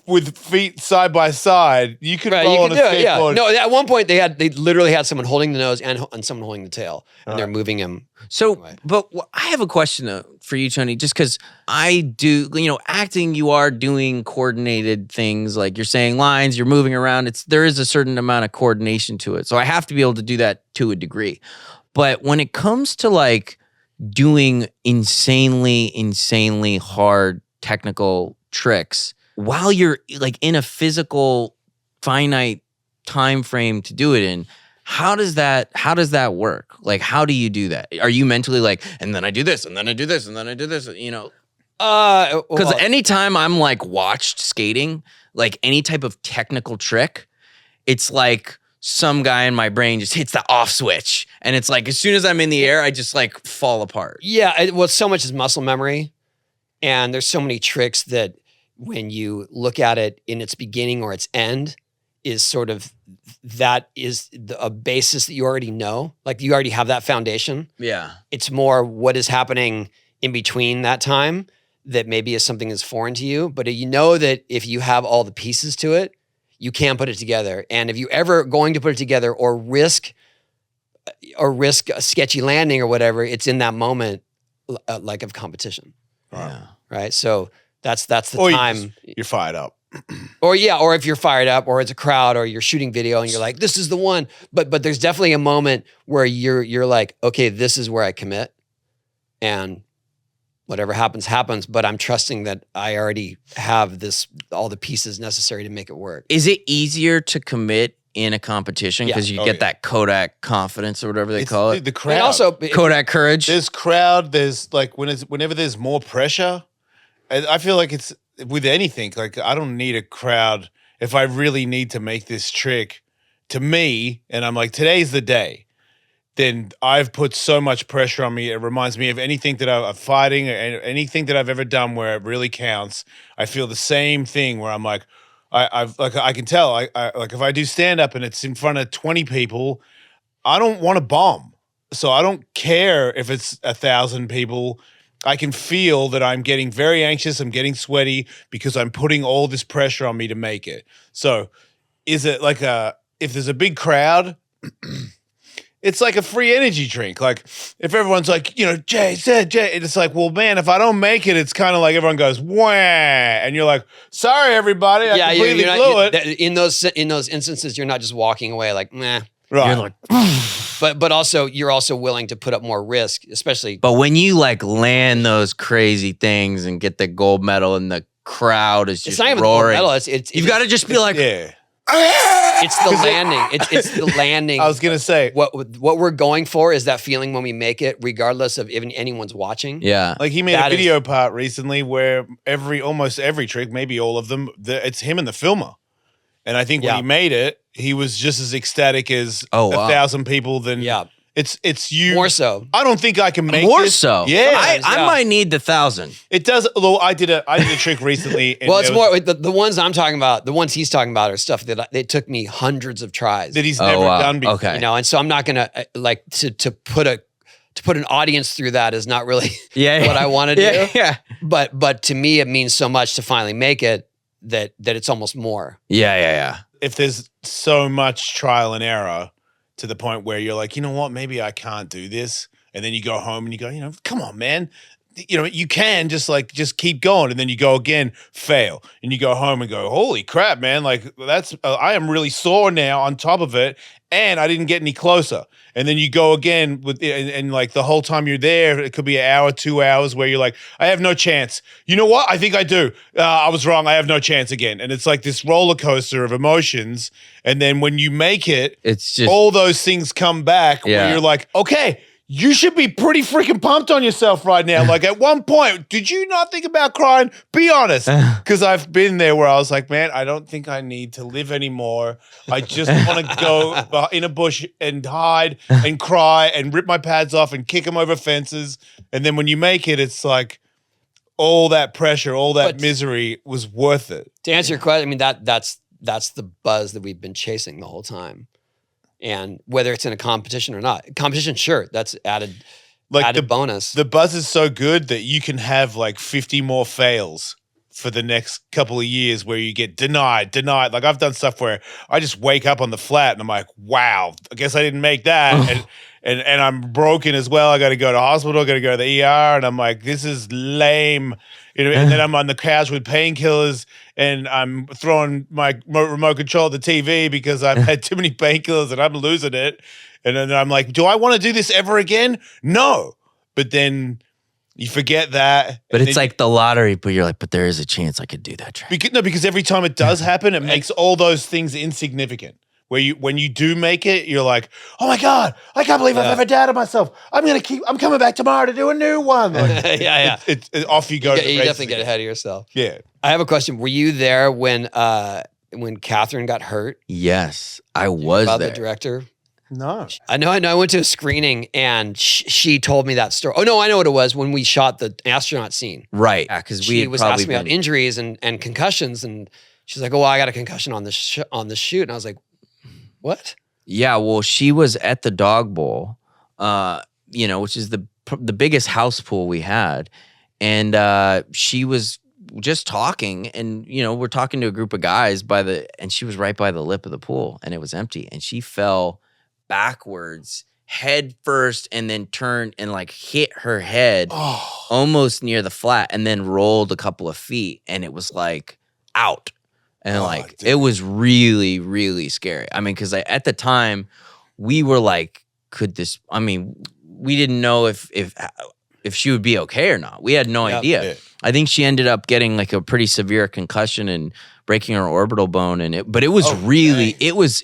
with feet side by side, you could Right, roll you on can a do it. Yeah. skateboard. No, at one point they literally had someone holding the nose and someone holding the tail, and they're moving him. So, Anyway. but I have a question for you, Tony, just because I do, acting, you are doing coordinated things, like you're saying lines, you're moving around. There is a certain amount of coordination to it. So I have to be able to do that to a degree. But when it comes to like doing insanely hard technical tricks, while you're like in a physical finite time frame to do it in, how does that work? Like, how do you do that? Are you mentally like, and then I do this, and then I do this, and then I do this, Because anytime I'm like watched skating, like any type of technical trick, it's like some guy in my brain just hits the off switch, and it's like as soon as I'm in the air, I just like fall apart. Yeah, so much is muscle memory, and there's so many tricks that when you look at it in its beginning or its end is sort of that is a basis that you already know. Like you already have that foundation. Yeah. It's more what is happening in between that time that maybe is something that's foreign to you. But you know that if you have all the pieces to it, you can put it together. And if you ever going to put it together or risk a sketchy landing or whatever, it's in that moment like of competition. Yeah. Right. So that's the Or time. you're fired up. Or if you're fired up, or it's a crowd, or you're shooting video, and you're like, "This is the one." But there's definitely a moment where you're like, "Okay, this is where I commit," and whatever happens. But I'm trusting that I already have all the pieces necessary to make it work. Is it easier to commit in a competition because you Oh, get yeah. that Kodak confidence or whatever they call it? The crowd. And also, Kodak courage. There's crowd. There's like whenever there's more pressure, I feel like it's with anything. Like I don't need a crowd if I really need to make this trick to me, and I'm like, today's the day. Then I've put so much pressure on me. It reminds me of anything that I'm fighting or anything that I've ever done where it really counts. I feel the same thing where I'm like, I can tell. I like if I do stand up and it's in front of 20 people, I don't want to bomb. So I don't care if it's 1,000 people. I can feel that I'm getting very anxious. I'm getting sweaty because I'm putting all this pressure on me to make it. So is it like if there's a big crowd, it's like a free energy drink. Like if everyone's like, Jay said Jay, and it's like, well, man, if I don't make it, it's kind of like everyone goes, wah, and you're like, sorry, everybody, I completely blew it. In those instances, you're not just walking away like, nah. Right. You're like, But also, you're also willing to put up more risk, especially. but when you like land those crazy things and get the gold medal and the crowd is It's just not even the gold roaring, medal. It's you've got to just be like, Yeah. It's the landing. It's the landing. I was going to say, what we're going for is that feeling when we make it, regardless of even anyone's watching. yeah. like he made That a is- video part recently where almost every trick, maybe all of them, it's him and the filmer. And I think when Yeah. he made it, he was just as ecstatic as Oh, wow. 1,000 people. Then Yeah. it's you. More so. I don't think I can make More this. so. Yeah, I yeah. might need the 1,000. it does. Although I did a trick recently. And Well, it's it was- more the ones I'm talking about. The ones he's talking about are stuff that it took me hundreds of tries. that he's Oh, never wow. done before. Okay. And so I'm not gonna like to put an audience through that is not really Yeah. what I want to do. Yeah. Yeah. But to me, it means so much to finally make it that it's almost more. Yeah. If there's so much trial and error to the point where you're like, you know what, maybe I can't do this, and then you go home and you go, come on, man. You can just keep going, and then you go again, fail, and you go home and go, holy crap, man! Like that's I am really sore now. On top of it, and I didn't get any closer. And then you go again with and like the whole time you're there, it could be an hour, 2 hours where you're like, I have no chance. You know what? I think I do. I was wrong. I have no chance again. And it's like this roller coaster of emotions. And then when you make it, It's just all those things come back Yeah. where you're like, okay. you should be pretty freaking pumped on yourself right now. Like at one point, did you not think about crying? Be honest. Because I've been there where I was like, man, I don't think I need to live anymore. I just want to go in a bush and hide and cry and rip my pads off and kick them over fences. And then when you make it, it's like all that pressure, all that misery was worth it. To answer your question, I mean, that's the buzz that we've been chasing the whole time. And whether it's in a competition or not, competition, sure, that's added bonus. The buzz is so good that you can have like 50 more fails for the next couple of years where you get denied. Like I've done stuff where I just wake up on the flat and I'm like, wow, I guess I didn't make that. and I'm broken as well. I got to go to hospital, got to go to the ER. And I'm like, this is lame. And then I'm on the couch with painkillers and I'm throwing my remote control at the TV because I've had too many painkillers and I'm losing it. And then I'm like, do I want to do this ever again? No. But then you forget that. But it's like the lottery, but you're like, but there is a chance I could do that trick. Because every time it does happen, it makes all those things insignificant. When you do make it, you're like, oh my God, I can't believe I've ever doubted myself. I'm coming back tomorrow to do a new one. Like, It's off you go. You definitely get ahead of yourself. Yeah. I have a question. Were you there when Catherine got hurt? Yes, I was about there. The director? No. I know. I went to a screening and she told me that story. Oh no, I know what it was when we shot the astronaut scene. Right. Because she was asking me about injuries and concussions, and she's like, "Oh, well, I got a concussion on the shoot," and I was like, "What?" Yeah. Well, she was at the dog bowl, which is the biggest house pool we had, and she was just talking, and we're talking to a group of guys and she was right by the lip of the pool, and it was empty, and she fell backwards head first and then turned and like hit her head almost near the flat and then rolled a couple of feet and it was like out and it was really, really scary. I mean, because at the time we were like, we didn't know if she would be okay or not. We had no idea. Yeah. I think she ended up getting like a pretty severe concussion and breaking her orbital bone, but it was it was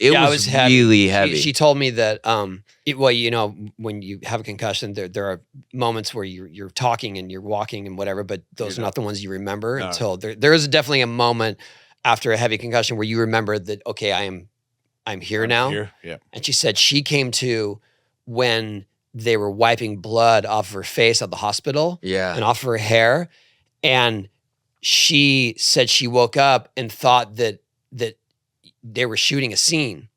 really heavy. She told me that when you have a concussion, there are moments where you're talking and you're walking and whatever, but those are not the ones you remember until there is definitely a moment after a heavy concussion where you remember that, okay, I'm here now. Here. Yeah. And she said she came to when they were wiping blood off of her face at the hospital and off of her hair. And she said she woke up and thought that they were shooting a scene.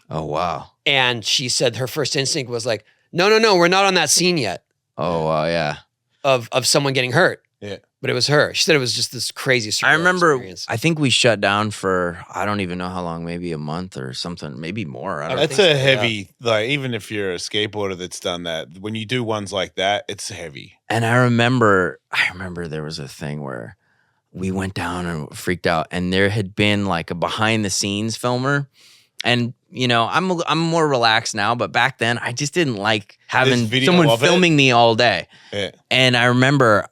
Oh, wow. And she said her first instinct was like, no, we're not on that scene yet. Oh, wow, yeah. Of someone getting hurt. Yeah. But it was her. She said it was just this crazy surreal I remember, experience. I think we shut down for, I don't even know how long, maybe a month or something, maybe more. That's a heavy, like, even if you're a skateboarder that's done that, when you do ones like that, it's heavy. And I remember there was a thing where we went down and freaked out, and there had been like a behind the scenes filmer. And I'm more relaxed now, but back then I just didn't like having someone filming me all day. Yeah. And I remember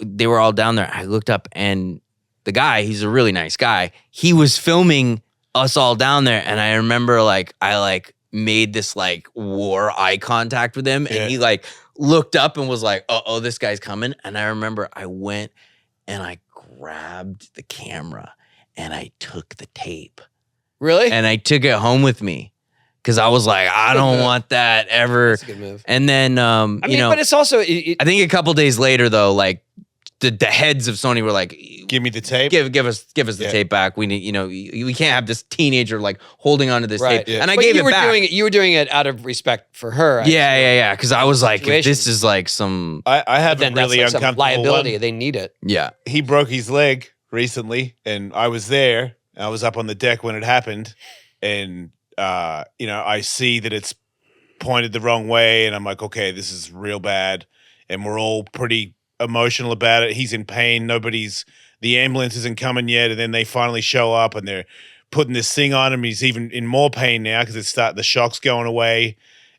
they were all down there. I looked up and the guy, he's a really nice guy. He was filming us all down there. And I remember I made this war eye contact with him, and he looked up and was like, oh, this guy's coming. And I remember I went and I grabbed the camera and I took the tape. Really? And I took it home with me because I was like, I don't want that ever. That's a good move. And then, but it's also, I think a couple days later though, the heads of Sony were like, give me the tape. Give us the tape back. We need, we can't have this teenager holding onto this tape. Yeah. And I gave it back. You were doing it out of respect for her. Yeah. Because I was like, if this is some. I have a really uncomfortable liability. one. They need it. Yeah. He broke his leg recently, and I was there. I was up on the deck when it happened, and I see that it's pointed the wrong way, and I'm like, okay, this is real bad, and we're all pretty emotional about it. He's in pain. The ambulance isn't coming yet, and then they finally show up, and they're putting this thing on him. He's even in more pain now because the shock's going away,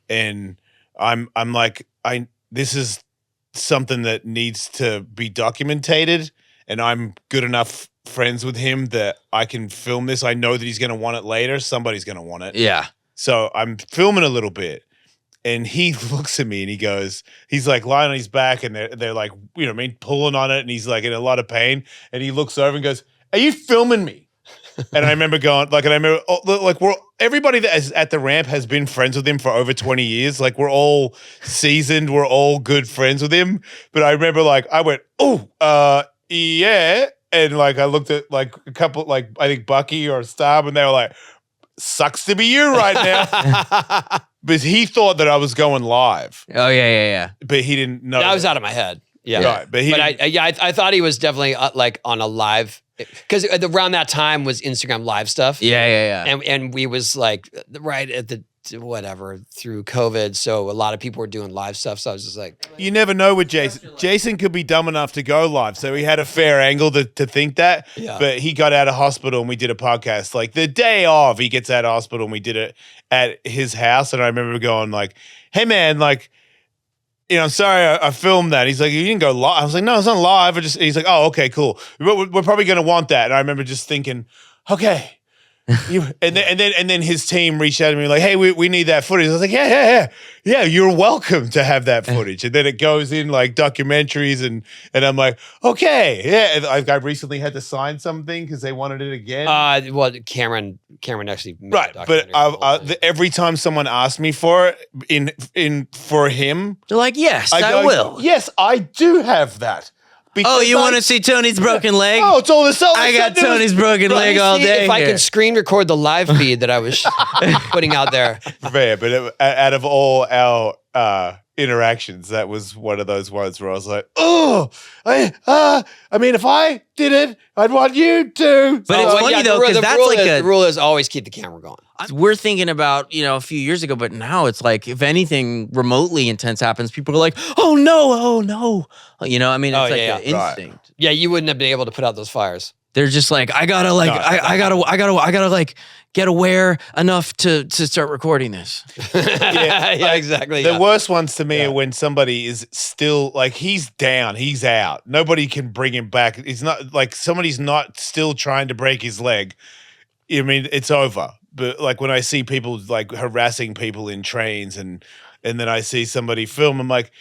and I'm like, this is something that needs to be documented, and I'm good enough friends with him that I can film this. I know that he's going to want it later. Somebody's going to want it. Yeah. So I'm filming a little bit, And he looks at me and he goes, he's like lying on his back and they're like, you know what I mean, pulling on it. And he's like in a lot of pain. And he looks over and goes, "Are you filming me?" And I remember going, like, everybody that is at the ramp has been friends with him for over 20 years. Like, we're all seasoned. We're all good friends with him. But I remember, like, I went, "Oh, yeah." And, like, I looked at, like, a couple, like, I think Bucky or Stab, and they were like, "Sucks to be you right now." But he thought that I was going live. Oh, yeah. But he didn't know. That was out of my head. Yeah. Right, but I thought he was definitely like on a live, because around that time was Instagram live stuff. Yeah. And we was like right at the whatever through COVID, so a lot of people were doing live stuff. So I was just like, you never know with Jason. Jason could be dumb enough to go live, so he had a fair angle to think that. Yeah. But he got out of hospital and we did a podcast. Like the day of, he gets out of hospital and we did it at his house. And I remember going like, "Hey man, like, you know, I'm sorry I filmed that." He's like, "You didn't go live." I was like, "No, it's not live." He's like, "Oh, okay, cool. We're probably gonna want that." And I remember just thinking, okay. And then his team reached out to me like, "Hey, we need that footage." I was like, yeah, "You're welcome to have that footage." And then it goes in like documentaries, and I'm like, "Okay, yeah." And I recently had to sign something because they wanted it again. Well, Cameron actually made right, a but documentary. every time someone asked me for it for him, They're like, "Yes, I go, will." "Yes, I do have that." Oh, you want to see Tony's broken leg? Oh, it's all this. I got Tony's broken leg all day. If I here. can screen record the live feed that I was putting out there. Fair, but out of all our interactions, that was one of those ones where I was like, "Oh, I mean, if I did it, I'd want you to." But it's funny though, because that's like the rule is always keep the camera going. We're thinking about, a few years ago, but now it's like if anything remotely intense happens, people are like, "Oh no." You know, I mean, it's an instinct. Right. Yeah, you wouldn't have been able to put out those fires. They're just like, I gotta like get aware enough to start recording this. Yeah, exactly. The worst ones to me are when somebody is still like, he's down, he's out. Nobody can bring him back. It's not like somebody's not still trying to break his leg. I mean, it's over. But like when I see people like harassing people in trains and then I see somebody film, I'm like,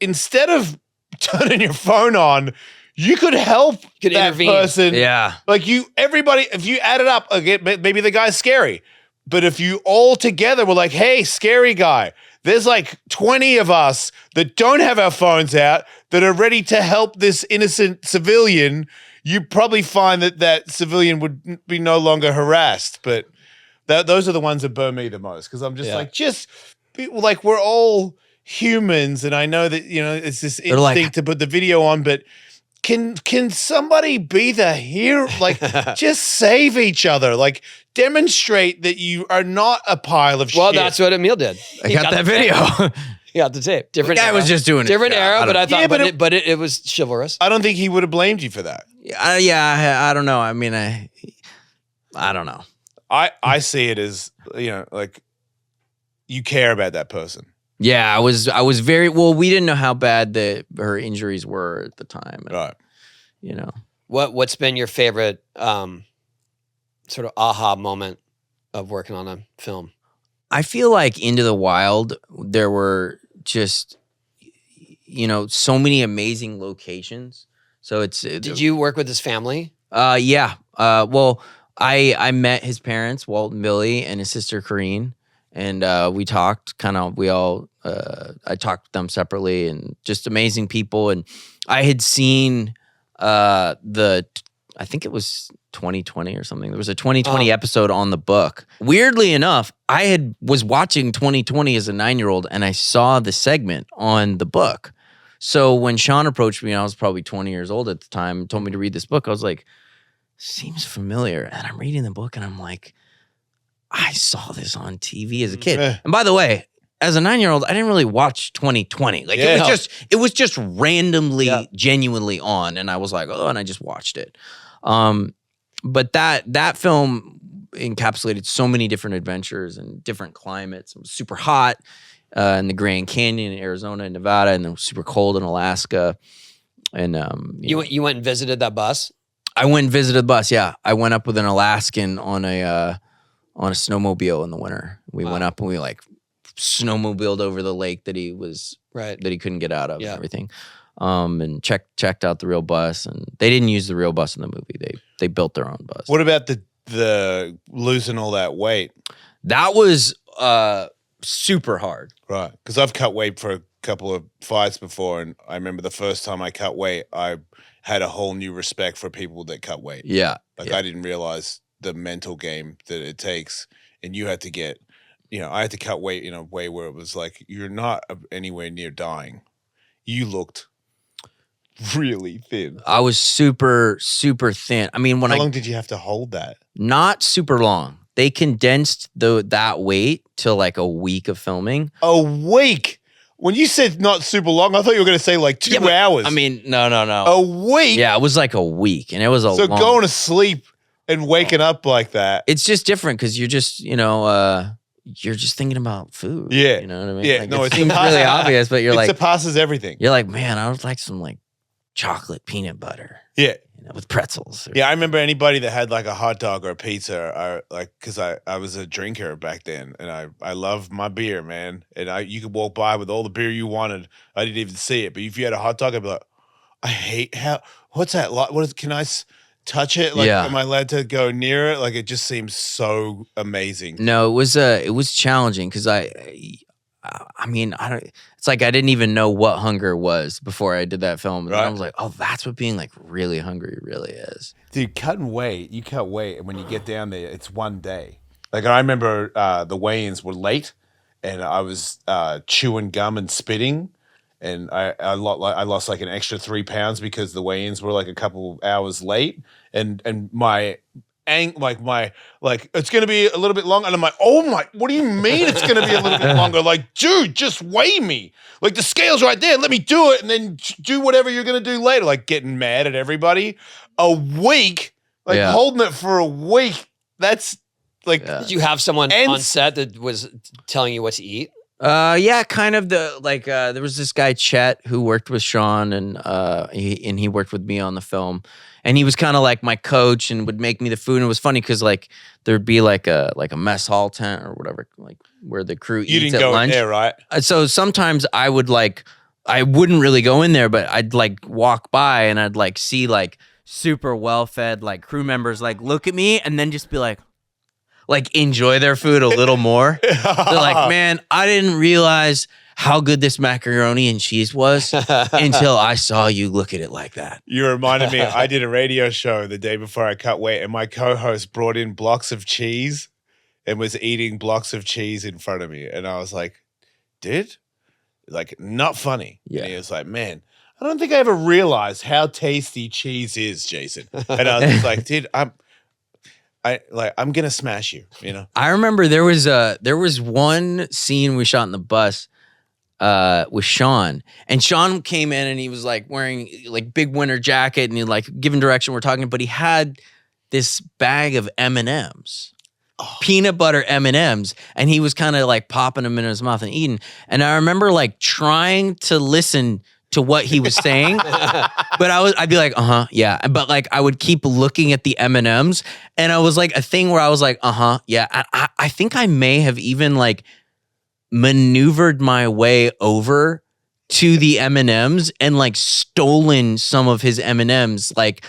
instead of turning your phone on, you could help that intervene. person. Yeah. Like everybody, if you add it up, again, maybe the guy's scary. But if you all together were like, "Hey, scary guy, there's like 20 of us that don't have our phones out that are ready to help this innocent civilian," you probably find that civilian would be no longer harassed. But those are the ones that burn me the most, because I'm just like, we're all humans, and I know that it's this instinct to put the video on, but can somebody be the hero? Like, just save each other. Like, demonstrate that you are not a pile of shit. Well, that's what Emile did. I got that video. He got the tape. Different guy era. was just doing it. Different era, but I thought, Yeah, but it was chivalrous. I don't think he would have blamed you for that. I don't know. I mean, I don't know. I see it as, like, you care about that person. Yeah, I was very well. We didn't know how bad her injuries were at the time. Right. What's been your favorite sort of aha moment of working on a film? I feel like Into the Wild, there were just so many amazing locations. So Did you work with his family? Yeah. Well, I met his parents, Walt and Billy, and his sister Corrine. And we talked I talked with them separately, and just amazing people. And I had seen I think it was 2020 or something. There was a 2020 episode on the book. Weirdly enough, I was watching 2020 as a 9-year-old, and I saw the segment on the book. So when Sean approached me, and I was probably 20 years old at the time, and told me to read this book, I was like, seems familiar. And I'm reading the book, and I'm like, I saw this on TV as a kid. And by the way, as a 9-year-old, I didn't really watch 2020. Like it was just randomly, genuinely on, and I was like, oh, and I just watched it. But that film encapsulated so many different adventures and different climates. It was super hot in the Grand Canyon in Arizona and Nevada, and then it was super cold in Alaska. And you went and visited that bus? I went and visited the bus. Yeah, I went up with an Alaskan on a snowmobile in the winter. We went up and we like snowmobiled over the lake that he couldn't get out of and everything. And checked out the real bus, and they didn't use the real bus in the movie. They built their own bus. What about the losing all that weight? That was super hard. Right. Because I've cut weight for a couple of fights before, and I remember the first time I cut weight, I had a whole new respect for people that cut weight. Yeah. I didn't realize the mental game that it takes, and you had to get, I had to cut weight in a way where it was like, you're not anywhere near dying. You looked really thin. I was super, super thin. I mean, how long did you have to hold that? Not super long. They condensed that weight to like a week of filming. A week? When you said not super long, I thought you were going to say like 2 hours. I mean, no. A week? Yeah, it was like a week, and it was so long. Going to sleep and waking up like that. It's just different because you're just, you're just thinking about food. Yeah. You know what I mean? Yeah, like, no, it seems really obvious, but you're it like, surpasses everything. You're like, man, I would like some like chocolate peanut butter. Yeah. With pretzels. Yeah, I remember anybody that had like a hot dog or a pizza, because I was a drinker back then, and I love my beer, man. And you could walk by with all the beer you wanted. I didn't even see it. But if you had a hot dog, I'd be like, I hate what's that? Can I touch it? Like, am I allowed to go near it? Like, it just seems so amazing. No, it was challenging because I mean, it's like I didn't even know what hunger was before I did that film. And I was like, oh, that's what being like really hungry really is. Dude, you cut weight, and when you get down there, it's one day. Like, I remember the weigh-ins were late, and I was chewing gum and spitting, and I lost like an extra 3 pounds because the weigh-ins were like a couple hours late, and my it's gonna be a little bit longer, and I'm like, oh my, what do you mean it's gonna be a little bit longer? Like, dude, just weigh me. Like, the scale's right there. Let me do it, and then do whatever you're gonna do later. Like, getting mad at everybody. A week, holding it for a week. That's like. Did you have someone on set that was telling you what to eat? Yeah, kind of there was this guy Chet who worked with Sean, and he worked with me on the film, and he was kind of like my coach and would make me the food. And it was funny because like there'd be like a mess hall tent or whatever, like where the crew eats at lunch. You didn't go in there, right? So sometimes I wouldn't really go in there, but I'd like walk by and I'd like see like super well fed like crew members like look at me and then just be like enjoy their food a little more. They're like, man, I didn't realize how good this macaroni and cheese was until I saw you look at it like that. You reminded me, I did a radio show the day before I cut weight, and my co-host brought in blocks of cheese and was eating blocks of cheese in front of me. And I was like, dude, like, not funny. Yeah. And he was like, man, I don't think I ever realized how tasty cheese is, Jason. And I was just like, dude, I'm gonna smash you, I remember there was one scene we shot in the bus with Sean, and Sean came in and he was like wearing like big winter jacket and he like giving direction. We're talking, but he had this bag of M&Ms, peanut butter M&Ms, and he was kind of like popping them in his mouth and eating. And I remember like trying to listen to what he was saying, but I'd be like, yeah. But like I would keep looking at the M&Ms, and I was like a thing where I was like, yeah. I think I may have even like maneuvered my way over to the M&Ms and like stolen some of his M&Ms, like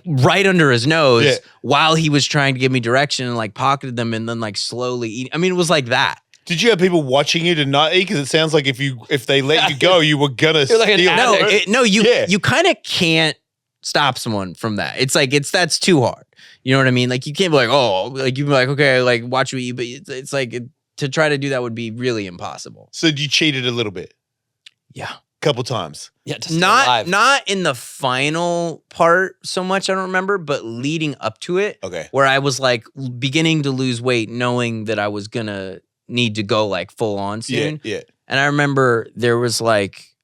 right under his nose while he was trying to give me direction, and like pocketed them and then like slowly eat. I mean, it was like that. Did you have people watching you to not eat? Because it sounds like if they let you go, you were gonna steal. You kind of can't stop someone from that. It's like that's too hard. You know what I mean? Like you can't be like, like you'd be like, okay, like watch me eat, but it's like to try to do that would be really impossible. So you cheated a little bit? Yeah, a couple times. Yeah, to stay alive. Not in the final part so much. I don't remember, but leading up to it, where I was like beginning to lose weight, knowing that I was gonna need to go like full on soon. Yeah. And I remember there was like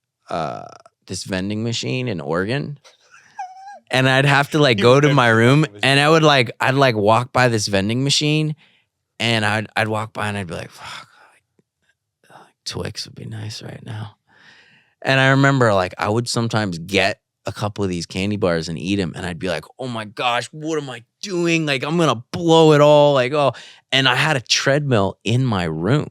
this vending machine in Oregon, and I'd have to like go to my room, and I'd walk by this vending machine, and I'd walk by and I'd be like, fuck, like Twix would be nice right now. And I remember like I would sometimes get a couple of these candy bars and eat them, and I'd be like, oh my gosh, what am I doing? Like I'm gonna blow it all. Like, and I had a treadmill in my room.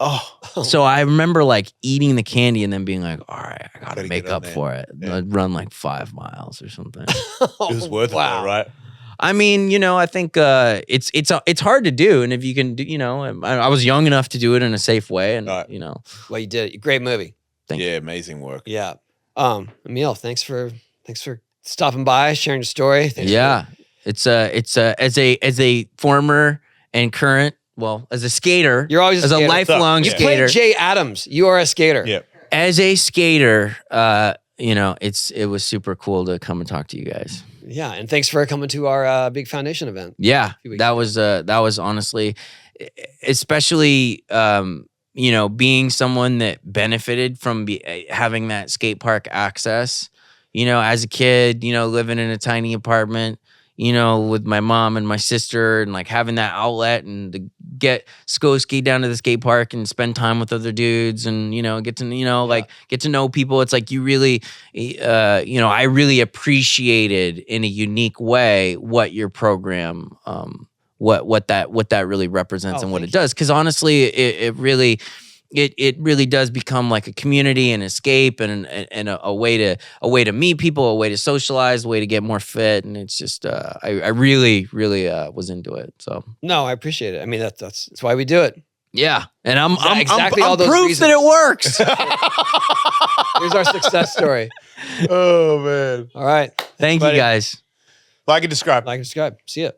Oh, So I remember like eating the candy and then being like, all right, I gotta Gotta make get on up there. for it. Yeah. I'd run like 5 miles or something. it was worth it, though, right? I mean, you know, I think it's hard to do, and if you can do, you know, I was young enough to do it in a safe way, and Right. you know, Well, you did. Great movie. Thank Yeah, amazing work. Yeah. Emile, thanks for stopping by, sharing your story. Thanks yeah, it's as a former and current, well, as a skater, You're always a as a skater. lifelong You skater, played Jay Adams. You are a skater. Yeah. as a skater, you know, it was super cool to come and talk to you guys. Yeah, and thanks for coming to our big foundation event. Yeah, few weeks that ago. was honestly, especially you know, being someone that benefited from having that skate park access. You know, as a kid, you know, living in a tiny apartment, you know, with my mom and my sister, and like having that outlet and to go skate down to the skate park and spend time with other dudes, and you know, get to like get to know people. It's like you really, you know, I really appreciated in a unique way what your program, what that really represents and what it does. Because honestly, it really does become like a community and escape and a way to meet people, a way to socialize, a way to get more fit, and it's just I really was into it. So No, I appreciate it. I mean, that's why we do it. yeah, and I'm Exactly all I'm those proof that reasons. it works. Here's our success story. Oh man. All right. Thank you Buddy. guys. Like and describe. Like and subscribe. See ya.